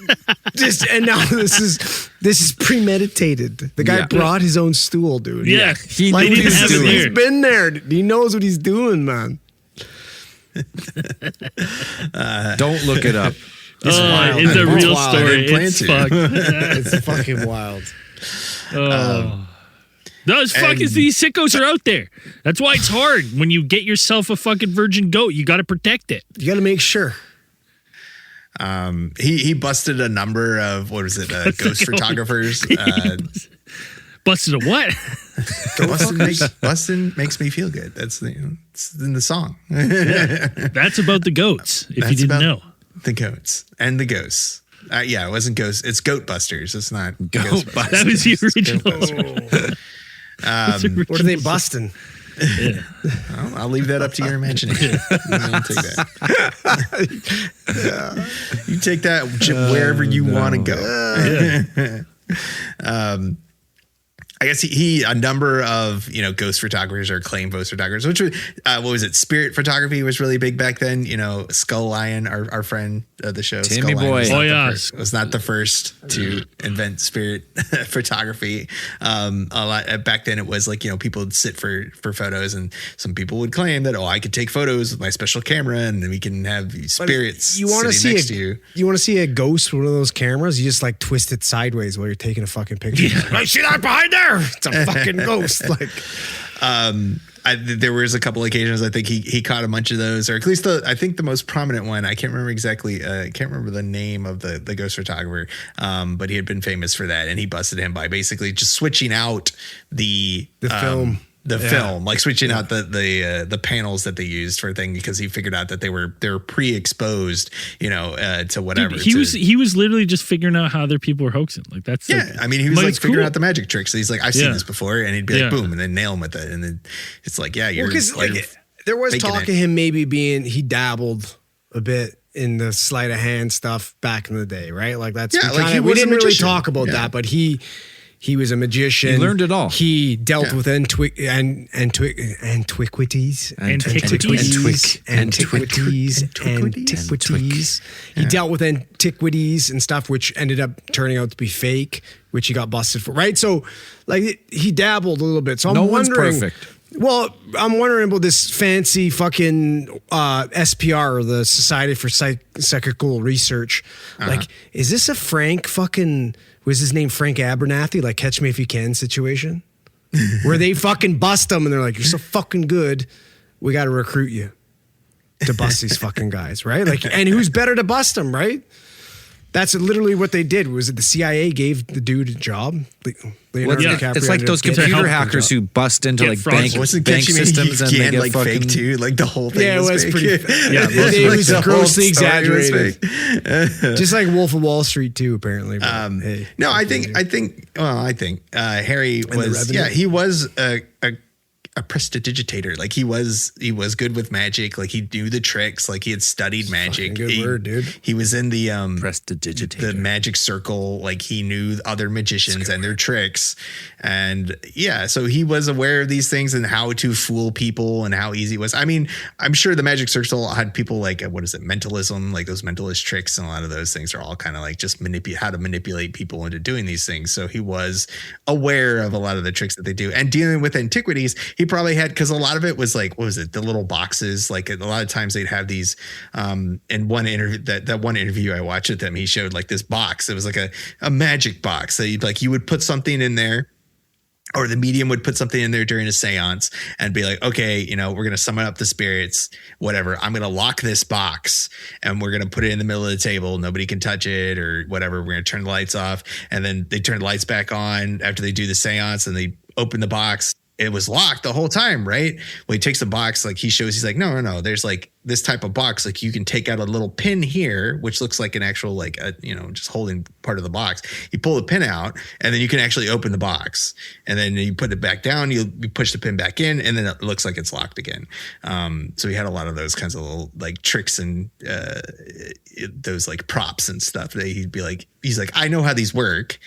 And now this is premeditated. The guy brought his own stool, dude. Yeah, he knew didn't have it He's there. been there. He knows what he's doing, man. Don't look it up. It's wild. a It's real wild. story. plan It's to. fucked. It's fucking wild. Those fucking these sickos are out there. That's why it's hard when you get yourself a fucking virgin goat. You got to protect it. You got to make sure. He busted a number of ghost photographers. Busted a what? Bustin makes me feel good. That's it's in the song. That's about the goats. If you That's didn't about know, the goats and the ghosts. Yeah, it wasn't ghosts. It's Goat Busters. It's not Goat Ghostbusters. that was the original. What are they busting? I'll leave that up to your imagination. You take that wherever you want to go. I guess he a number of ghost photographers or claimed ghost photographers, which was what was it? Spirit photography was really big back then. Skull Lion, our friend of the show, Timmy Skull Lion Boy. was not the first to invent spirit photography. A lot back then it was like people would sit for photos, and some people would claim that I could take photos with my special camera, and then we can have spirits You want to sitting next see to you. You want to see a ghost with one of those cameras? You just like twist it sideways while you're taking a fucking picture. Like, see that behind there? It's a fucking ghost. Like, there was a couple occasions I think he caught a bunch of those, or at least I think the most prominent one. I can't remember exactly. I can't remember the name of the ghost photographer, but he had been famous for that, and he busted him by basically just switching out the film. Film, like switching out the panels that they used for a thing, because he figured out that they were pre-exposed, to whatever. Dude, he was literally just figuring out how other people were hoaxing. Like that's he was like it's figuring cool. out the magic tricks. So he's like, I've seen this before, and he'd be like, boom, and then nail him with it, and then it's like, you're because there was talk of him maybe he dabbled a bit in the sleight of hand stuff back in the day, right? Like that's we didn't really talk about that, but he was a magician. He learned it all. He dealt with antiquities. He dealt with antiquities and stuff, which ended up turning out to be fake, which he got busted for, right? So, like, he dabbled a little bit. So No I'm one's wondering. perfect. Well, I'm wondering about this fancy fucking SPR, or the Society for Psychical Research. Like, is this a Frank fucking... Was his name Frank Abernathy, like Catch Me If You Can situation? Where they fucking bust him and they're like, you're so fucking good, we got to recruit you to bust these fucking guys, right? Like, and who's better to bust them, right? That's literally what they did. Was it the CIA gave the dude a job? Leonardo DiCaprio it's like ended those up getting computer a hackers job. who bust into Get like frauds. Wasn't bank Catch Me If systems You and they Can get like fucking fake too? Like the whole thing Yeah, it was fake. pretty. It It was the whole grossly story was exaggerated. fake. Just like Wolf of Wall Street too, apparently. But, hey, No, I think Harry was Revenant? he was a prestidigitator. Like he was good with magic. Like he knew the tricks. Like he had studied magic. Good word, dude. He was in the prestidigitator. the magic circle. Like he knew other magicians and their tricks. And so he was aware of these things and how to fool people and how easy it was. I mean, I'm sure the magic circle had people like, mentalism, like those mentalist tricks, and a lot of those things are all kind of like just how to manipulate people into doing these things. So he was aware of a lot of the tricks that they do. And dealing with antiquities, he probably had, because a lot of it was like, what was it? The little boxes. Like a lot of times they'd have these, in one interview, that one interview I watched with them, he showed like this box. It was like a magic box that you would put something in there, or the medium would put something in there during a seance and be like, okay, we're going to summon up the spirits, whatever. I'm going to lock this box and we're going to put it in the middle of the table. Nobody can touch it or whatever. We're going to turn the lights off. And then they turn the lights back on after they do the seance, and they open the box, it was locked the whole time, right? Well, he takes the box, like he's like, no. There's like this type of box, like you can take out a little pin here, which looks like an actual, like a, just holding part of the box. You pull the pin out and then you can actually open the box, and then you put it back down, you push the pin back in, and then it looks like it's locked again. So he had a lot of those kinds of little like tricks and those like props and stuff that he's like, I know how these work.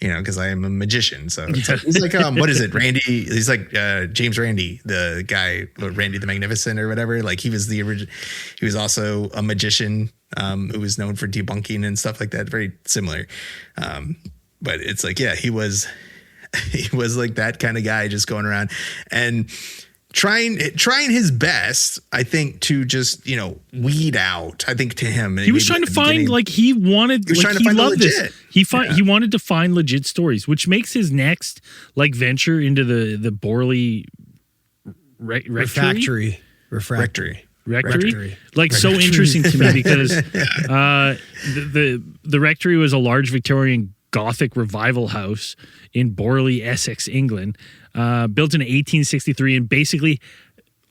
Because I am a magician. So he's like, what is it, Randy? He's like James Randi, the guy, Randy the Magnificent or whatever. Like he was the original. He was also a magician who was known for debunking and stuff like that. Very similar. But it's like, yeah, he was like that kind of guy, just going around and trying his best, I think, to just weed out. I think to him, he was trying to find he wanted. He loved this. He wanted to find legit stories, which makes his next venture into the Borley refractory. So interesting to me because the rectory was a large Victorian Gothic revival house in Borley, Essex, England, built in 1863, and basically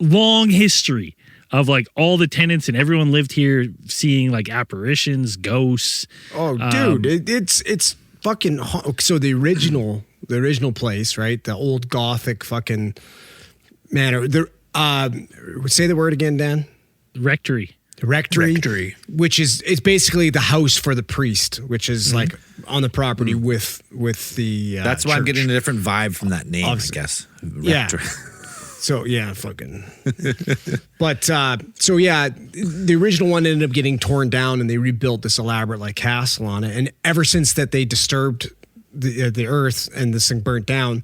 long history of all the tenants and everyone lived here seeing apparitions, ghosts. Oh, dude, it's fucking. So the original place, right? The old Gothic fucking manor. Say the word again, Dan. Rectory. Rectory, which it's basically the house for the priest, which is on the property with the. That's why church. I'm getting a different vibe from that name, Obviously. I guess. Rectory. Yeah. So yeah, fucking. But so yeah, the original one ended up getting torn down, and they rebuilt this elaborate castle on it. And ever since that they disturbed the earth and this thing burnt down,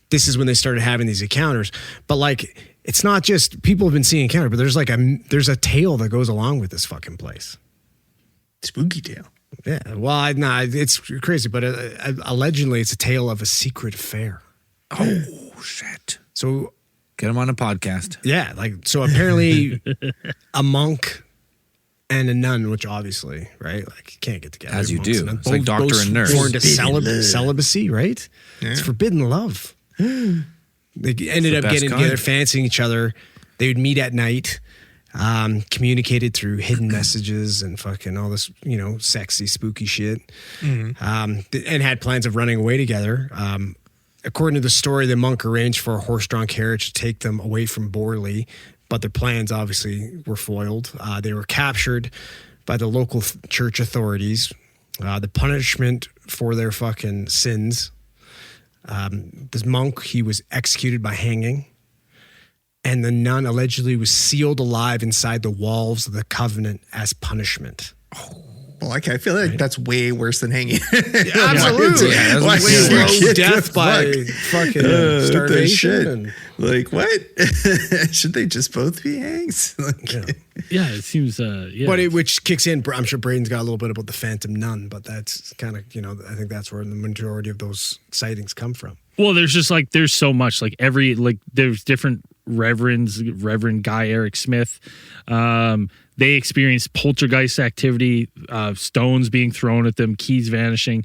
this is when they started having these encounters. But it's not just people have been seeing encounters, but there's a tale that goes along with this fucking place. Spooky tale. Yeah. Well, it's crazy, but allegedly it's a tale of a secret affair. Oh shit! So get him on a podcast. Yeah, so apparently a monk and a nun, which obviously, right? You can't get together. As you do. It's like doctor and nurse. Born to celibacy, right? Yeah. It's forbidden love. They ended up getting together, fancying each other. They would meet at night, communicated through hidden messages and fucking all this, sexy, spooky shit, and had plans of running away together. According to the story, the monk arranged for a horse-drawn carriage to take them away from Borley, but their plans obviously were foiled. They were captured by the local church authorities. The punishment for their fucking sins. This monk, he was executed by hanging, and the nun allegedly was sealed alive inside the walls of the covenant as punishment. Well, I feel like that's way worse than hanging. Absolutely. Yeah, that's slow death by fucking starvation. What? Should they just both be hangs? Yeah, it seems. But which kicks in. I'm sure Braden's got a little bit about the Phantom Nun, but that's kind of I think that's where the majority of those sightings come from. Well, there's just there's so much there's different reverends, Reverend Guy Eric Smith. They experienced poltergeist activity, stones being thrown at them, keys vanishing,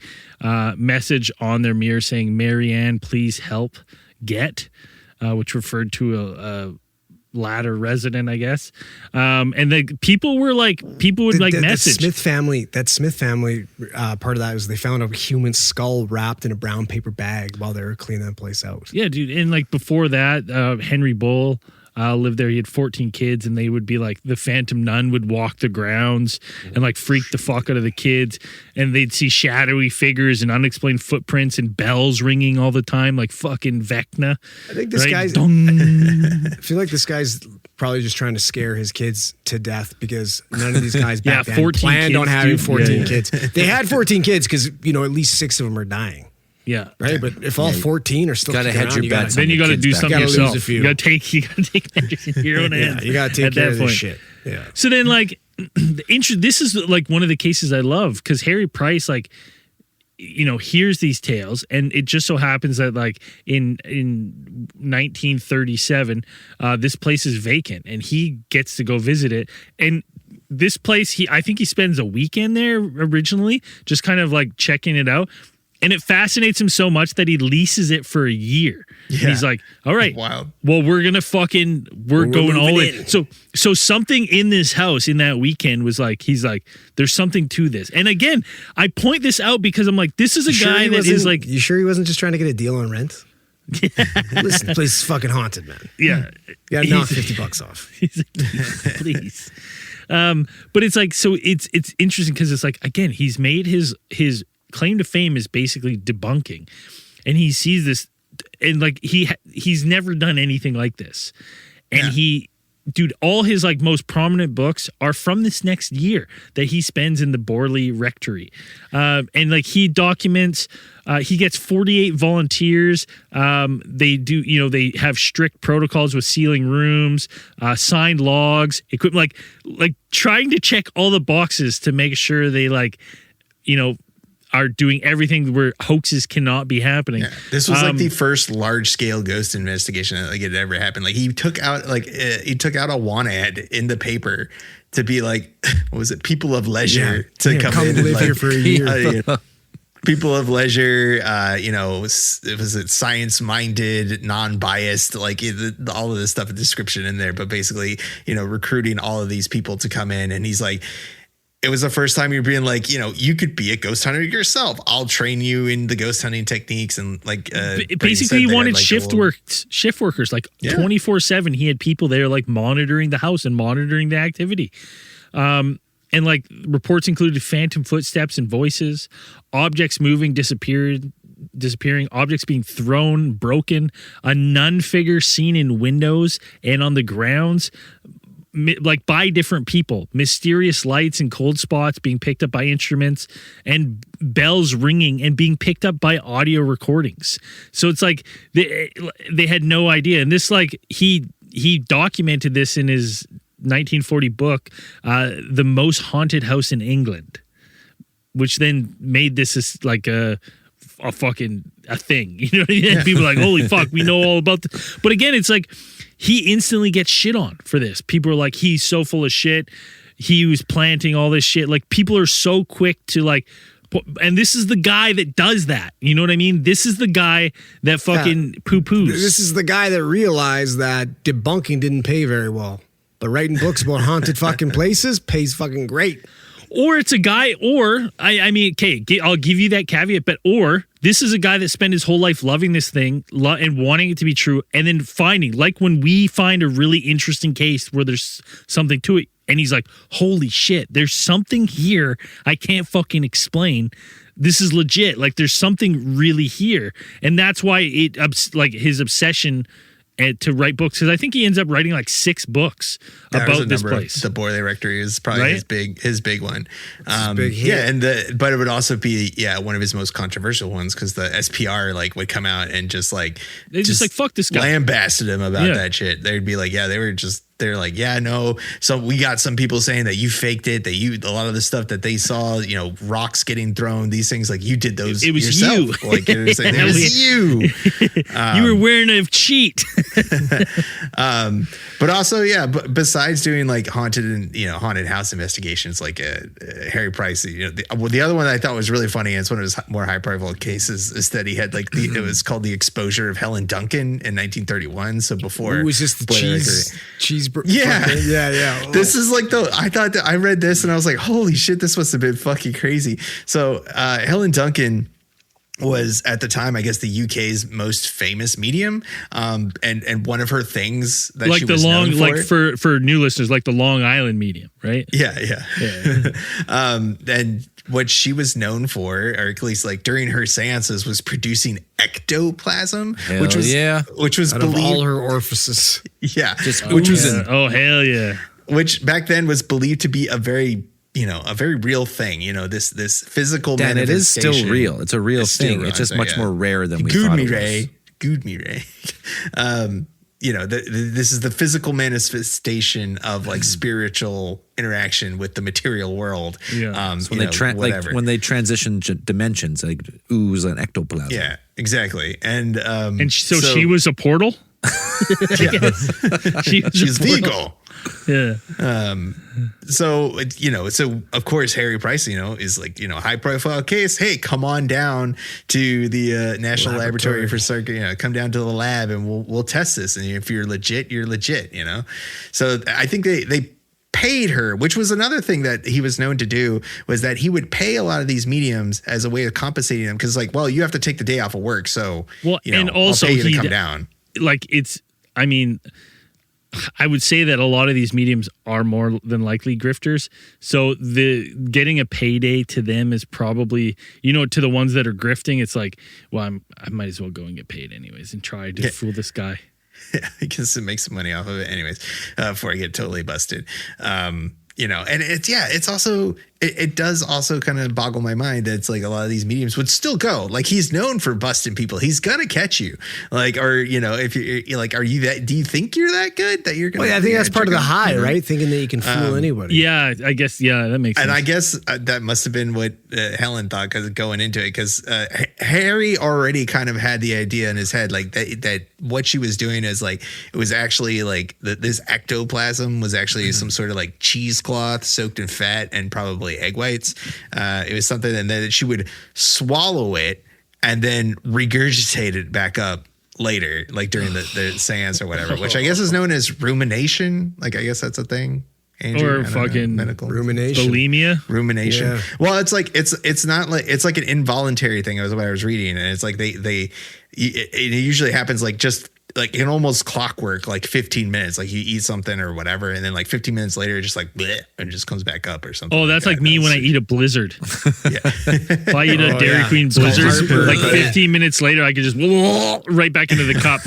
message on their mirror saying, "Marianne, please help get," which referred to a ladder resident, I guess. And the people were message. That Smith family, part of that was they found a human skull wrapped in a brown paper bag while they were cleaning that place out. Yeah, dude. And before that, Henry Bull lived there. He had 14 kids, and they would be the Phantom Nun would walk the grounds and freak the fuck out of the kids, and they'd see shadowy figures and unexplained footprints and bells ringing all the time, like fucking Vecna. I think this guy's. I feel like this guy's probably just trying to scare his kids to death because none of these guys back then planned on having 14 kids. They had 14 kids because at least 6 of them are dying. Yeah. Right. But if all 14 are still got to hedge your bets. Then you got to do something yourself. You got to take matters in your own hands. Yeah, you got to take care of this shit. Yeah. So then this is one of the cases I love because Harry Price hears these tales, and it just so happens that in 1937 this place is vacant and he gets to go visit it. And this place, I think he spends a weekend there originally, just kind of checking it out. And it fascinates him so much that he leases it for a year. Yeah. And he's like, all right, Wild. well, we're going going all in. So something in this house in that weekend was like, he's like, there's something to this. And again, I point this out because I'm like, this is a guy that is like. You sure he wasn't just trying to get a deal on rent? Listen, the place is fucking haunted, man. Yeah. You gotta knock $50 off. He's like, please. But it's like, so it's interesting because it's like, again, he's made his claim to fame is basically debunking, and he sees this, and like he's never done anything like this, and dude, all his like most prominent books are from this next year that he spends in the Borley Rectory, and like he documents. He gets 48 volunteers. They do, they have strict protocols with sealing rooms, signed logs, equipment, like trying to check all the boxes to make sure they are doing everything where hoaxes cannot be happening. Yeah. This was like the first large scale ghost investigation that like it ever happened. Like he took out a want ad in the paper to be like, what was it? People of leisure to come in live and like, here for a year. People of leisure, was it science-minded, non-biased, like all of this stuff, a description in there, but basically, recruiting all of these people to come in. And he's like, it was the first time you're being like, you could be a ghost hunter yourself. I'll train you in the ghost hunting techniques. And like, basically he wanted shift workers, like 24/7. He had people there like monitoring the house and monitoring the activity. And like reports included phantom footsteps and voices, objects moving, disappearing, objects being thrown, broken, a nun figure seen in windows and on the grounds, like by different people, mysterious lights and cold spots being picked up by instruments, and bells ringing and being picked up by audio recordings. So it's like they had no idea. And this, like, he documented this in his 1940 book, The Most Haunted House in England, which then made this like a fucking thing. You know what I mean? People are like, holy fuck, we know all about this. But again, it's like he instantly gets shit on for this. People are like, he's so full of shit. He was planting all this shit. Like, people are so quick to like, and this is the guy that does that. You know what I mean? This is the guy that fucking poo-poos. This is the guy that realized that debunking didn't pay very well. But writing books about haunted fucking places pays fucking great. Or it's a guy, or, I mean, okay, I'll give you that caveat, but or this is a guy that spent his whole life loving this thing and wanting it to be true, and then finding, like when we find a really interesting case where there's something to it, and he's like, holy shit, there's something here I can't fucking explain. This is legit. Like, there's something really here. And that's why like his obsession to write books, because I think he ends up writing like 6 books about this place. The Borley Rectory is probably his big one. Big hit. Yeah, but it would also be one of his most controversial ones, because the SPR like would come out and just like they just like, fuck this guy, lambasted him about that shit. They'd be like, they're like, no. So we got some people saying that you faked it, that a lot of the stuff that they saw, rocks getting thrown, these things, like you did those. It was yourself. you. Like it was, like, it was you. You were wearing a cheat. But also, but besides doing like haunted and haunted house investigations, like Harry Price, the other one that I thought was really funny, and it's one of his more high profile cases, is that he had like it was called The Exposure of Helen Duncan in 1931. So before it was just the cheese. Yeah. This is like I thought that I read this and I was like, holy shit, this must have been fucking crazy. So Helen Duncan was at the time, I guess, the UK's most famous medium, and one of her things that like she was known for new listeners, like the Long Island medium, right? Yeah. And what she was known for, or at least like during her seances, was producing ectoplasm, which was out believed, of all her orifices. Yeah, oh hell yeah, which back then was believed to be a very real thing. This physical Dan, manifestation. it is still real. It's a real thing. It's just much more rare than we thought it was. Good me, Ray. This is the physical manifestation of like spiritual interaction with the material world. Yeah. So when they transition dimensions, like ooze and ectoplasm. Yeah, exactly. And so she was a portal. She's legal. Yeah. So of course Harry Price, is like, high profile case. Hey, come on down to the National Laboratory for come down to the lab and we'll test this. And if you're legit, you're legit, So I think they paid her, which was another thing that he was known to do, was that he would pay a lot of these mediums as a way of compensating them. Cause like, well, you have to take the day off of work. So, and also I'll pay you to come down. Like I would say that a lot of these mediums are more than likely grifters. So the getting a payday to them is probably, to the ones that are grifting, it's like, well, I might as well go and get paid anyways and try to fool this guy. Yeah, because it makes some money off of it anyways, before I get totally busted. And it's also, it does also kind of boggle my mind that it's like a lot of these mediums would still go. Like, he's known for busting people. He's gonna catch you. Like, or if you're like, are you that? Do you think you're that good that you're gonna? Well, yeah, I think that's part of the high, right? Thinking that you can fool anybody. Yeah, I guess. Yeah, that makes sense. And I guess that must have been what Helen thought going into it, because Harry already kind of had the idea in his head, like that what she was doing is like, it was actually like this ectoplasm was actually some sort of like cheesecloth soaked in fat and probably egg whites. It was something, and then she would swallow it and then regurgitate it back up later, like during the seance or whatever, which I guess is known as rumination. Like, I guess that's a thing. Andrew, or fucking medical rumination, rumination. Yeah. Well, it's like it's not like, it's like an involuntary thing. That was what I was reading, and it's like it usually happens like just like in almost clockwork, like 15 minutes, like you eat something or whatever, and then like 15 minutes later, it just like bleh, and it just comes back up or something. Oh, that's like me when I eat a Blizzard. Yeah. If I eat a Dairy Queen Blizzard, like 15 minutes later, I could just right back into the cup.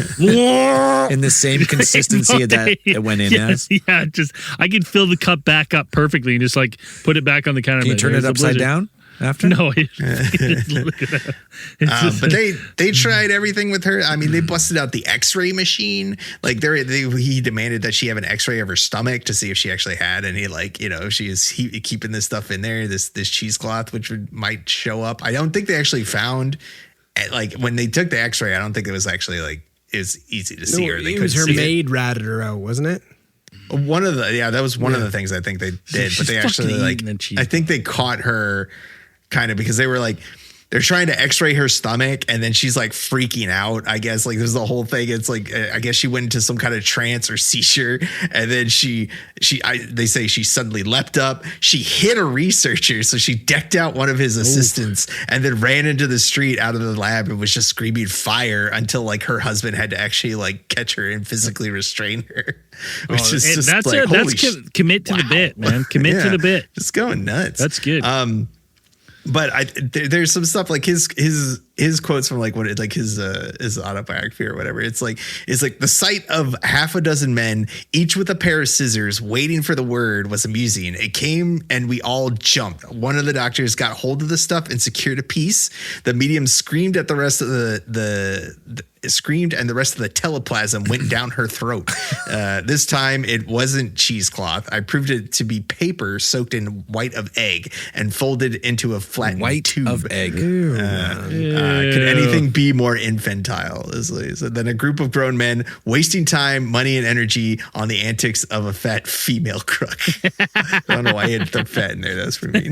In the same consistency that it went in as. Yeah, just I could fill the cup back up perfectly and just like put it back on the counter. Can you turn it upside down after? No. But they tried everything with her. I mean, they busted out the X-ray machine. Like he demanded that she have an X-ray of her stomach to see if she actually had any, like, if she is keeping this stuff in there, this cheesecloth, which might show up. I don't think they actually found, like, when they took the X-ray, I don't think it was actually like, it was easy to see her. It was her maid ratted her out, wasn't it? That was one of the things I think they did, but they actually I think they caught her kind of because they were like, they're trying to x-ray her stomach and then she's like freaking out. I guess like there's the whole thing. It's like, I guess she went into some kind of trance or seizure. And then they say she suddenly leapt up. She hit a researcher. So she decked out one of his assistants and then ran into the street out of the lab and was just screaming fire until like her husband had to actually like catch her and physically restrain her. Which is just that's like, commit to the bit, man. Commit to the bit. Just going nuts. That's good. But there's some stuff like his quotes from like his autobiography or whatever. It's like the sight of half a dozen men, each with a pair of scissors, waiting for the word was amusing. It came and we all jumped. One of the doctors got hold of the stuff and secured a piece. The medium screamed at the rest of screamed and the rest of the teleplasm went down her throat. This time it wasn't cheesecloth. I proved it to be paper soaked in white of egg and folded into a flat white tube of egg. Could anything be more infantile? Than a group of grown men wasting time, money, and energy on the antics of a fat female crook. I don't know why he had the fat in there. That's for me.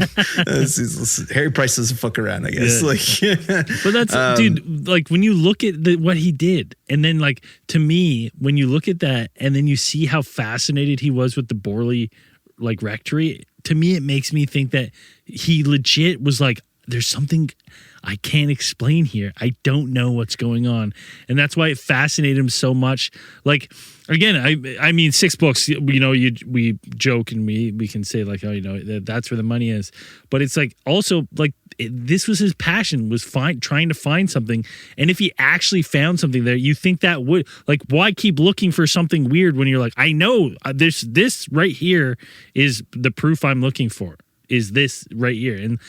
Harry Price doesn't fuck around, I guess. Yeah. But that's dude. Like when you look at what he did, and then like to me, when you look at that, and then you see how fascinated he was with the Borley like rectory. To me, it makes me think that he legit was like, there's something I can't explain here. I don't know what's going on. And that's why it fascinated him so much. Like, again, I mean, 6 books, we joke and we can say like, oh, that's where the money is. But it's like also like this was his passion, was trying to find something. And if he actually found something there, you think that would, like, why keep looking for something weird when you're like, I know this right here is the proof I'm looking for. Is this right here, and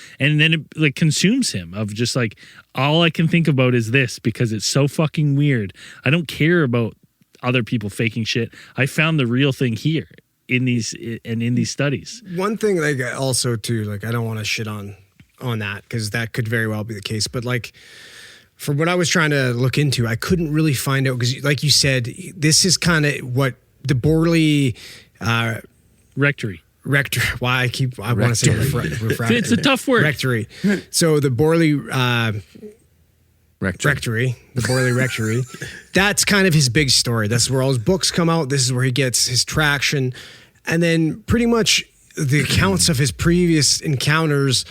then it like consumes him of just like all I can think about is this because it's so fucking weird. I don't care about other people faking shit. I found the real thing here in these studies. One thing like also too, like I don't want to shit on that because that could very well be the case, but like from what I was trying to look into, I couldn't really find out because, like you said, this is kind of what the Borley Rectory. Why I want to say refractory. It's a tough word. Rectory. So the Borley Rectory, the Borley Rectory. That's kind of his big story. That's where all his books come out. This is where he gets his traction, and then pretty much the accounts of his previous encounters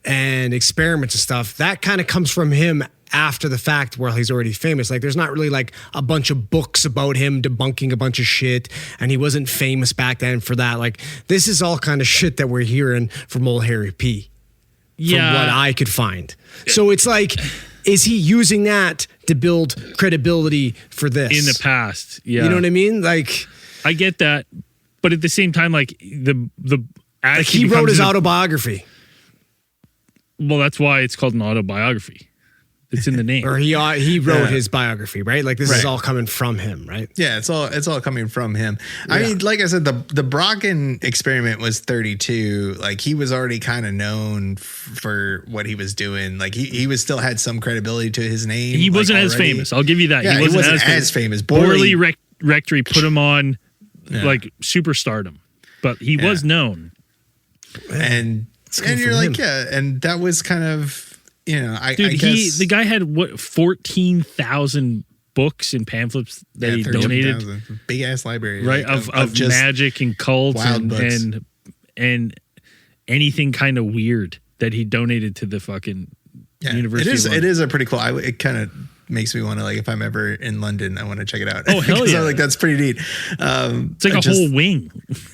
and experiments and stuff. That kind of comes from him after the fact where he's already famous. Like there's not really like a bunch of books about him debunking a bunch of shit, and he wasn't famous back then for that. Like this is all kind of shit that we're hearing from old Harry P. From what I could find. So it's like, is he using that to build credibility for this? In the past, yeah. You know what I mean? Like I get that, but at the same time, like the like he wrote his autobiography. Well, that's why it's called an autobiography. It's in the name. Or he wrote his biography, right? Like this is all coming from him, right? Yeah, it's all coming from him. I mean, like I said, the Brocken experiment was 32. Like he was already kind of known for what he was doing. Like he was still had some credibility to his name. He wasn't as famous. I'll give you that. Yeah, he wasn't as famous. Borley Rectory put him on like superstardom, but he was known. And you're like, and that was kind of. You know, I guess the guy had 14,000 books and pamphlets that he donated. Big ass library, right? Like, of just magic and cults and anything kind of weird that he donated to the fucking university. It is a pretty cool. It kind of makes me want to, like, if I'm ever in London, I want to check it out. Oh hell yeah! Like that's pretty neat. It's like a whole wing.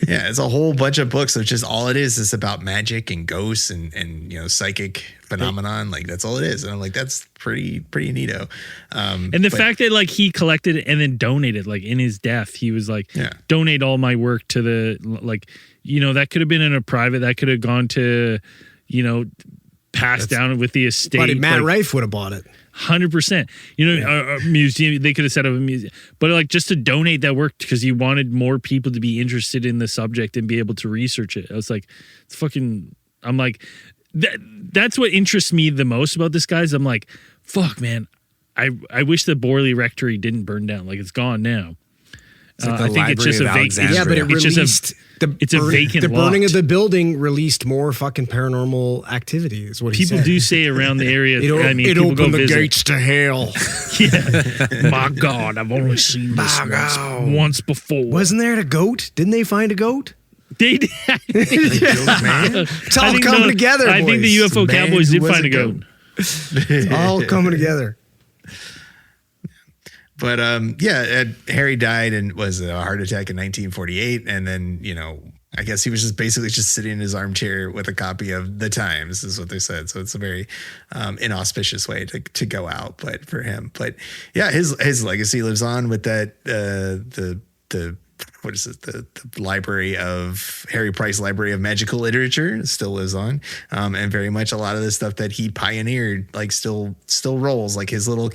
Yeah, it's a whole bunch of books of just all it is about magic and ghosts and psychic phenomenon. Like that's all it is. And I'm like, that's pretty neato. And the fact that like he collected it and then donated, like in his death, he was like, donate all my work to the, like, that could have been in a private, that could have gone to, passed down with the estate. But Matt Rife would have bought it. 100%. A museum, they could have set up a museum, but like just to donate that work because he wanted more people to be interested in the subject and be able to research it. I was like, it's fucking, I'm like, that's what interests me the most about this guy is I'm like, fuck, man, I wish the Borley Rectory didn't burn down. Like it's gone now. I think it's just a vacant. Yeah, but it released it's a vacant. The burning of the building released more fucking paranormal activity. Is what people do say around the area. It opened the gates to hell. Yeah, my God, I've only seen this once before. Wasn't there a goat? Didn't they find a goat? They did. It's all coming together. I think the UFO cowboys did find a goat. It's all coming together. But Harry died and was a heart attack in 1948, and then I guess he was just basically just sitting in his armchair with a copy of the Times, is what they said. So it's a very inauspicious way to go out, but for him. But yeah, his legacy lives on with that the what is it? The library of Harry Price Library of Magical Literature still lives on, and very much a lot of the stuff that he pioneered like still rolls. Like his little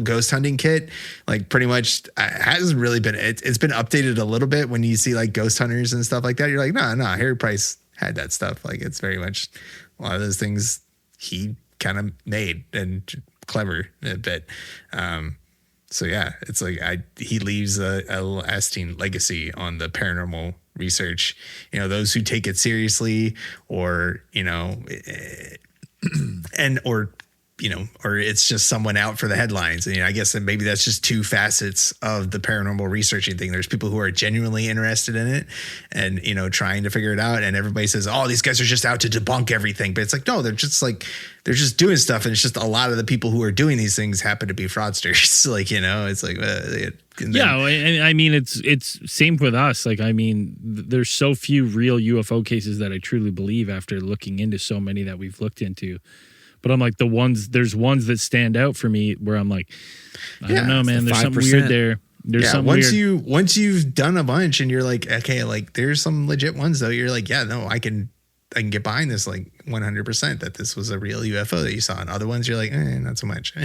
ghost hunting kit, like pretty much hasn't really been. It's been updated a little bit when you see like ghost hunters and stuff like that. You're like, no, Harry Price had that stuff. Like it's very much a lot of those things he kind of made and clever a bit. So yeah, it's like he leaves a lasting legacy on the paranormal research. Those who take it seriously, or or it's just someone out for the headlines. And I guess that maybe that's just two facets of the paranormal researching thing. There's people who are genuinely interested in it and trying to figure it out. And everybody says, "Oh, these guys are just out to debunk everything." But it's like, no, they're just doing stuff, and it's just a lot of the people who are doing these things happen to be fraudsters. Like it's like I mean it's same with us. Like I mean, there's so few real UFO cases that I truly believe after looking into so many that we've looked into. But I'm like there's ones that stand out for me where I'm like, I don't know, man. There's something weird there. There's something weird. Once you've done a bunch and you're like, okay, like there's some legit ones though. You're like, yeah, no, I can get behind this like 100% that this was a real UFO that you saw. And other ones you're like, not so much.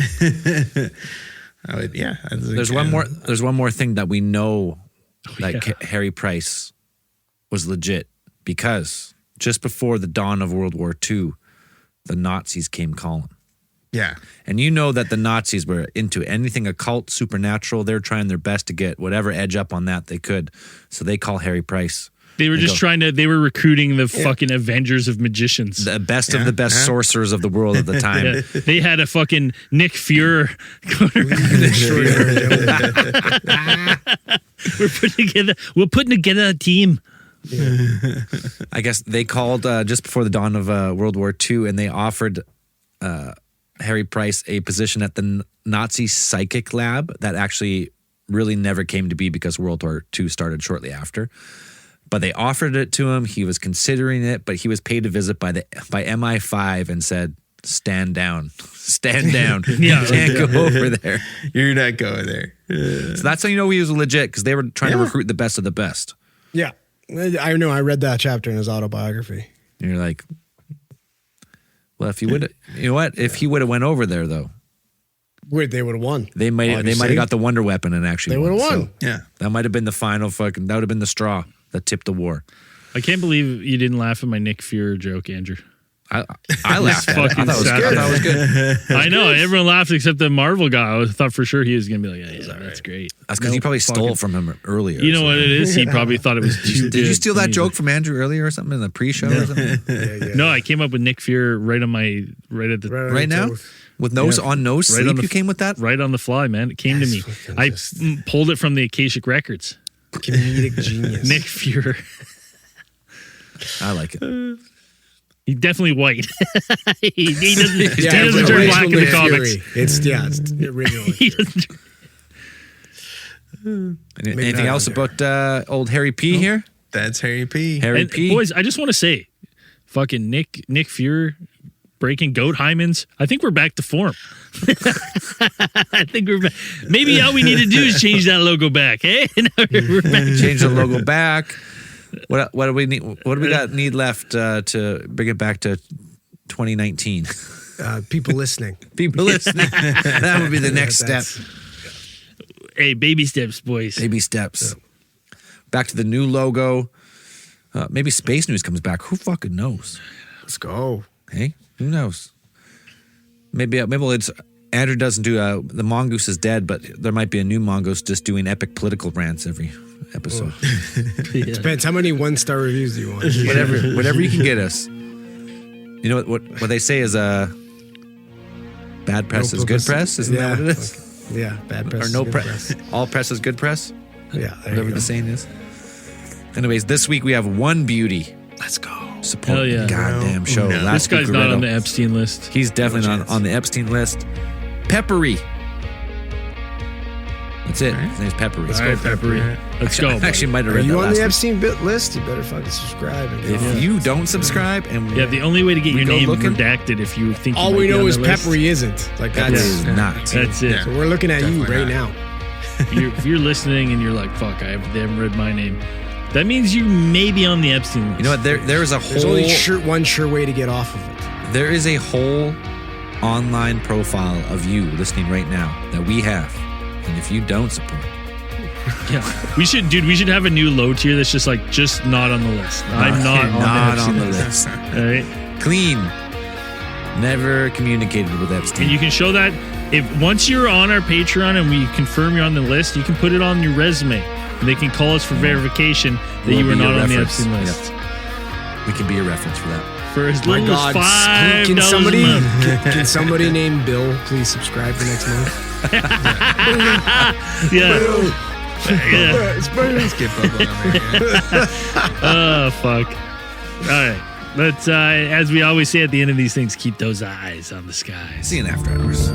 There's one more thing that we know, Harry Price was legit because just before the dawn of World War II, the Nazis came calling. Yeah. And you know that the Nazis were into anything occult, supernatural. They're trying their best to get whatever edge up on that they could. So they call Harry Price. They were they were recruiting the fucking Avengers of magicians. The best of the best sorcerers of the world at the time. Yeah. They had a fucking Nick Fuhrer. We're putting together a team. I guess they called just before the dawn of World War II, and they offered Harry Price a position at the Nazi psychic lab that actually really never came to be because World War II started shortly after. But they offered it to him. He was considering it, but he was paid a visit by MI5 and said, "Stand down, stand down. You can't go over there. You're not going there." So that's how you know he was legit, because they were trying to recruit the best of the best. Yeah. I know. I read that chapter in his autobiography. And you're like, well, if he would, you know what? If he would have went over there, though, they would have won. They might have got the wonder weapon and actually they would have won. So Yeah, that might have been the final fucking. That would have been the straw that tipped the war. I can't believe you didn't laugh at my Nick Fuhrer joke, Andrew. I laughed at it. I Fucking thought it was good. I know. Everyone laughed except the Marvel guy. I thought for sure he was going to be like, yeah, that's great. That's because you probably stole it from him earlier. You know what it is? He probably thought it was too Did you good. steal that joke from Andrew earlier or something in the pre-show or something? No, I came up with Nick Fuhrer right at the Right now? With nose on nose Right sleep, on the- you came with that? right on the fly, man. It came to me. I pulled it from the Akashic Records. Comedic genius. Nick Fuhrer. I like it. He's definitely white. he doesn't, he Yeah, doesn't turn black in the Nick comics. Fury. It's originally. He doesn't. Anything else about old Harry P here? that's Harry P. Harry And P. boys, I just want to say, fucking Nick Fuhrer breaking goat hymens. I think we're back to form. I think we're back. Maybe all we need to do is change that logo back. Hey, we're back. Change the logo back. What do we need? What do we need left to bring it back to 2019? People listening. People listening. That would be the next step. Hey, baby steps, boys. Baby steps. Back to the new logo. Maybe Space News comes back. Who fucking knows? Let's go. Hey, who knows? Maybe it's Andrew doesn't do the mongoose is dead, but there might be a new mongoose just doing epic political rants every episode. Depends how many 1-star reviews do you want. whatever you can get us. You know what they say is bad press is good press, isn't that what it is? Yeah, bad press. Or no is good press. All press is good press. Yeah, Whatever the saying is. Anyways, this week we have one beauty. Let's go. Support Hell yeah. the goddamn show. No. Last This guy's week, not on Loretto. the Epstein list. He's definitely not on the Epstein list. Peppery. That's it. His name's Peppery. All right, Peppery. Let's go. I actually might have Are read you that on last the week. Epstein bit list? You better fucking subscribe. And get on If it. you don't subscribe and Yeah, the only way to get We your go name looking? redacted if you think you all might we be know on is the list. Peppery isn't. Like Peppery that's is not. That's it. So we're looking at you Definitely right not. now. If you're listening and you're like, fuck, they haven't read my name, that means you may be on the Epstein list. You know what? There is a There's whole only one sure way to get off of it. there is a whole online profile of you listening right now that we have. And if you don't support, Yeah. We should have a new low tier that's just not on the list. I'm not on the Epstein list. All right. Clean. Never communicated with Epstein. And you can show that if once you're on our Patreon and we confirm you're on the list, you can put it on your resume. And they can call us for verification that We'll you were be your not on the reference. Epstein list. We can be a reference for that. For as My little God, as $5 somebody a month. can somebody named Bill please subscribe for next month? Yeah. Yeah. Let's get Bubba on there. Oh, fuck. All right. Let's, as we always say at the end of these things, keep those eyes on the skies. See you in After Hours.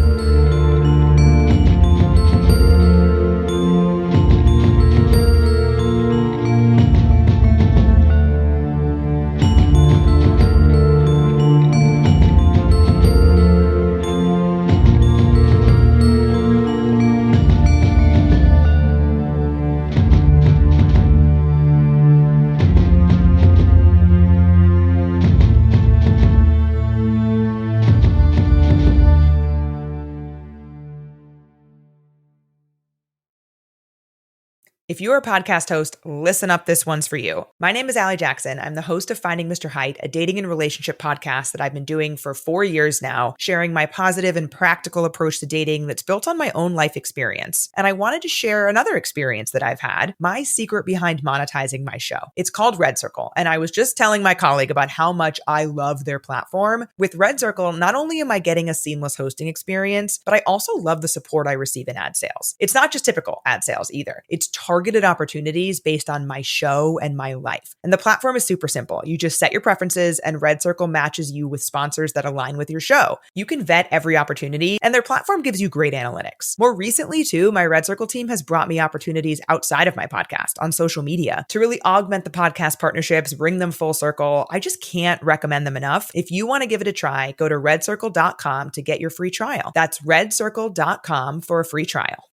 If you're a podcast host, listen up. This one's for you. My name is Allie Jackson. I'm the host of Finding Mr. Height, a dating and relationship podcast that I've been doing for 4 years now, sharing my positive and practical approach to dating that's built on my own life experience. And I wanted to share another experience that I've had, my secret behind monetizing my show. It's called Red Circle. And I was just telling my colleague about how much I love their platform. With Red Circle, not only am I getting a seamless hosting experience, but I also love the support I receive in ad sales. It's not just typical ad sales either. It's targeted opportunities based on my show and my life. And the platform is super simple. You just set your preferences and Red Circle matches you with sponsors that align with your show. You can vet every opportunity and their platform gives you great analytics. More recently too, my Red Circle team has brought me opportunities outside of my podcast on social media to really augment the podcast partnerships, bring them full circle. I just can't recommend them enough. If you want to give it a try, go to redcircle.com to get your free trial. That's redcircle.com for a free trial.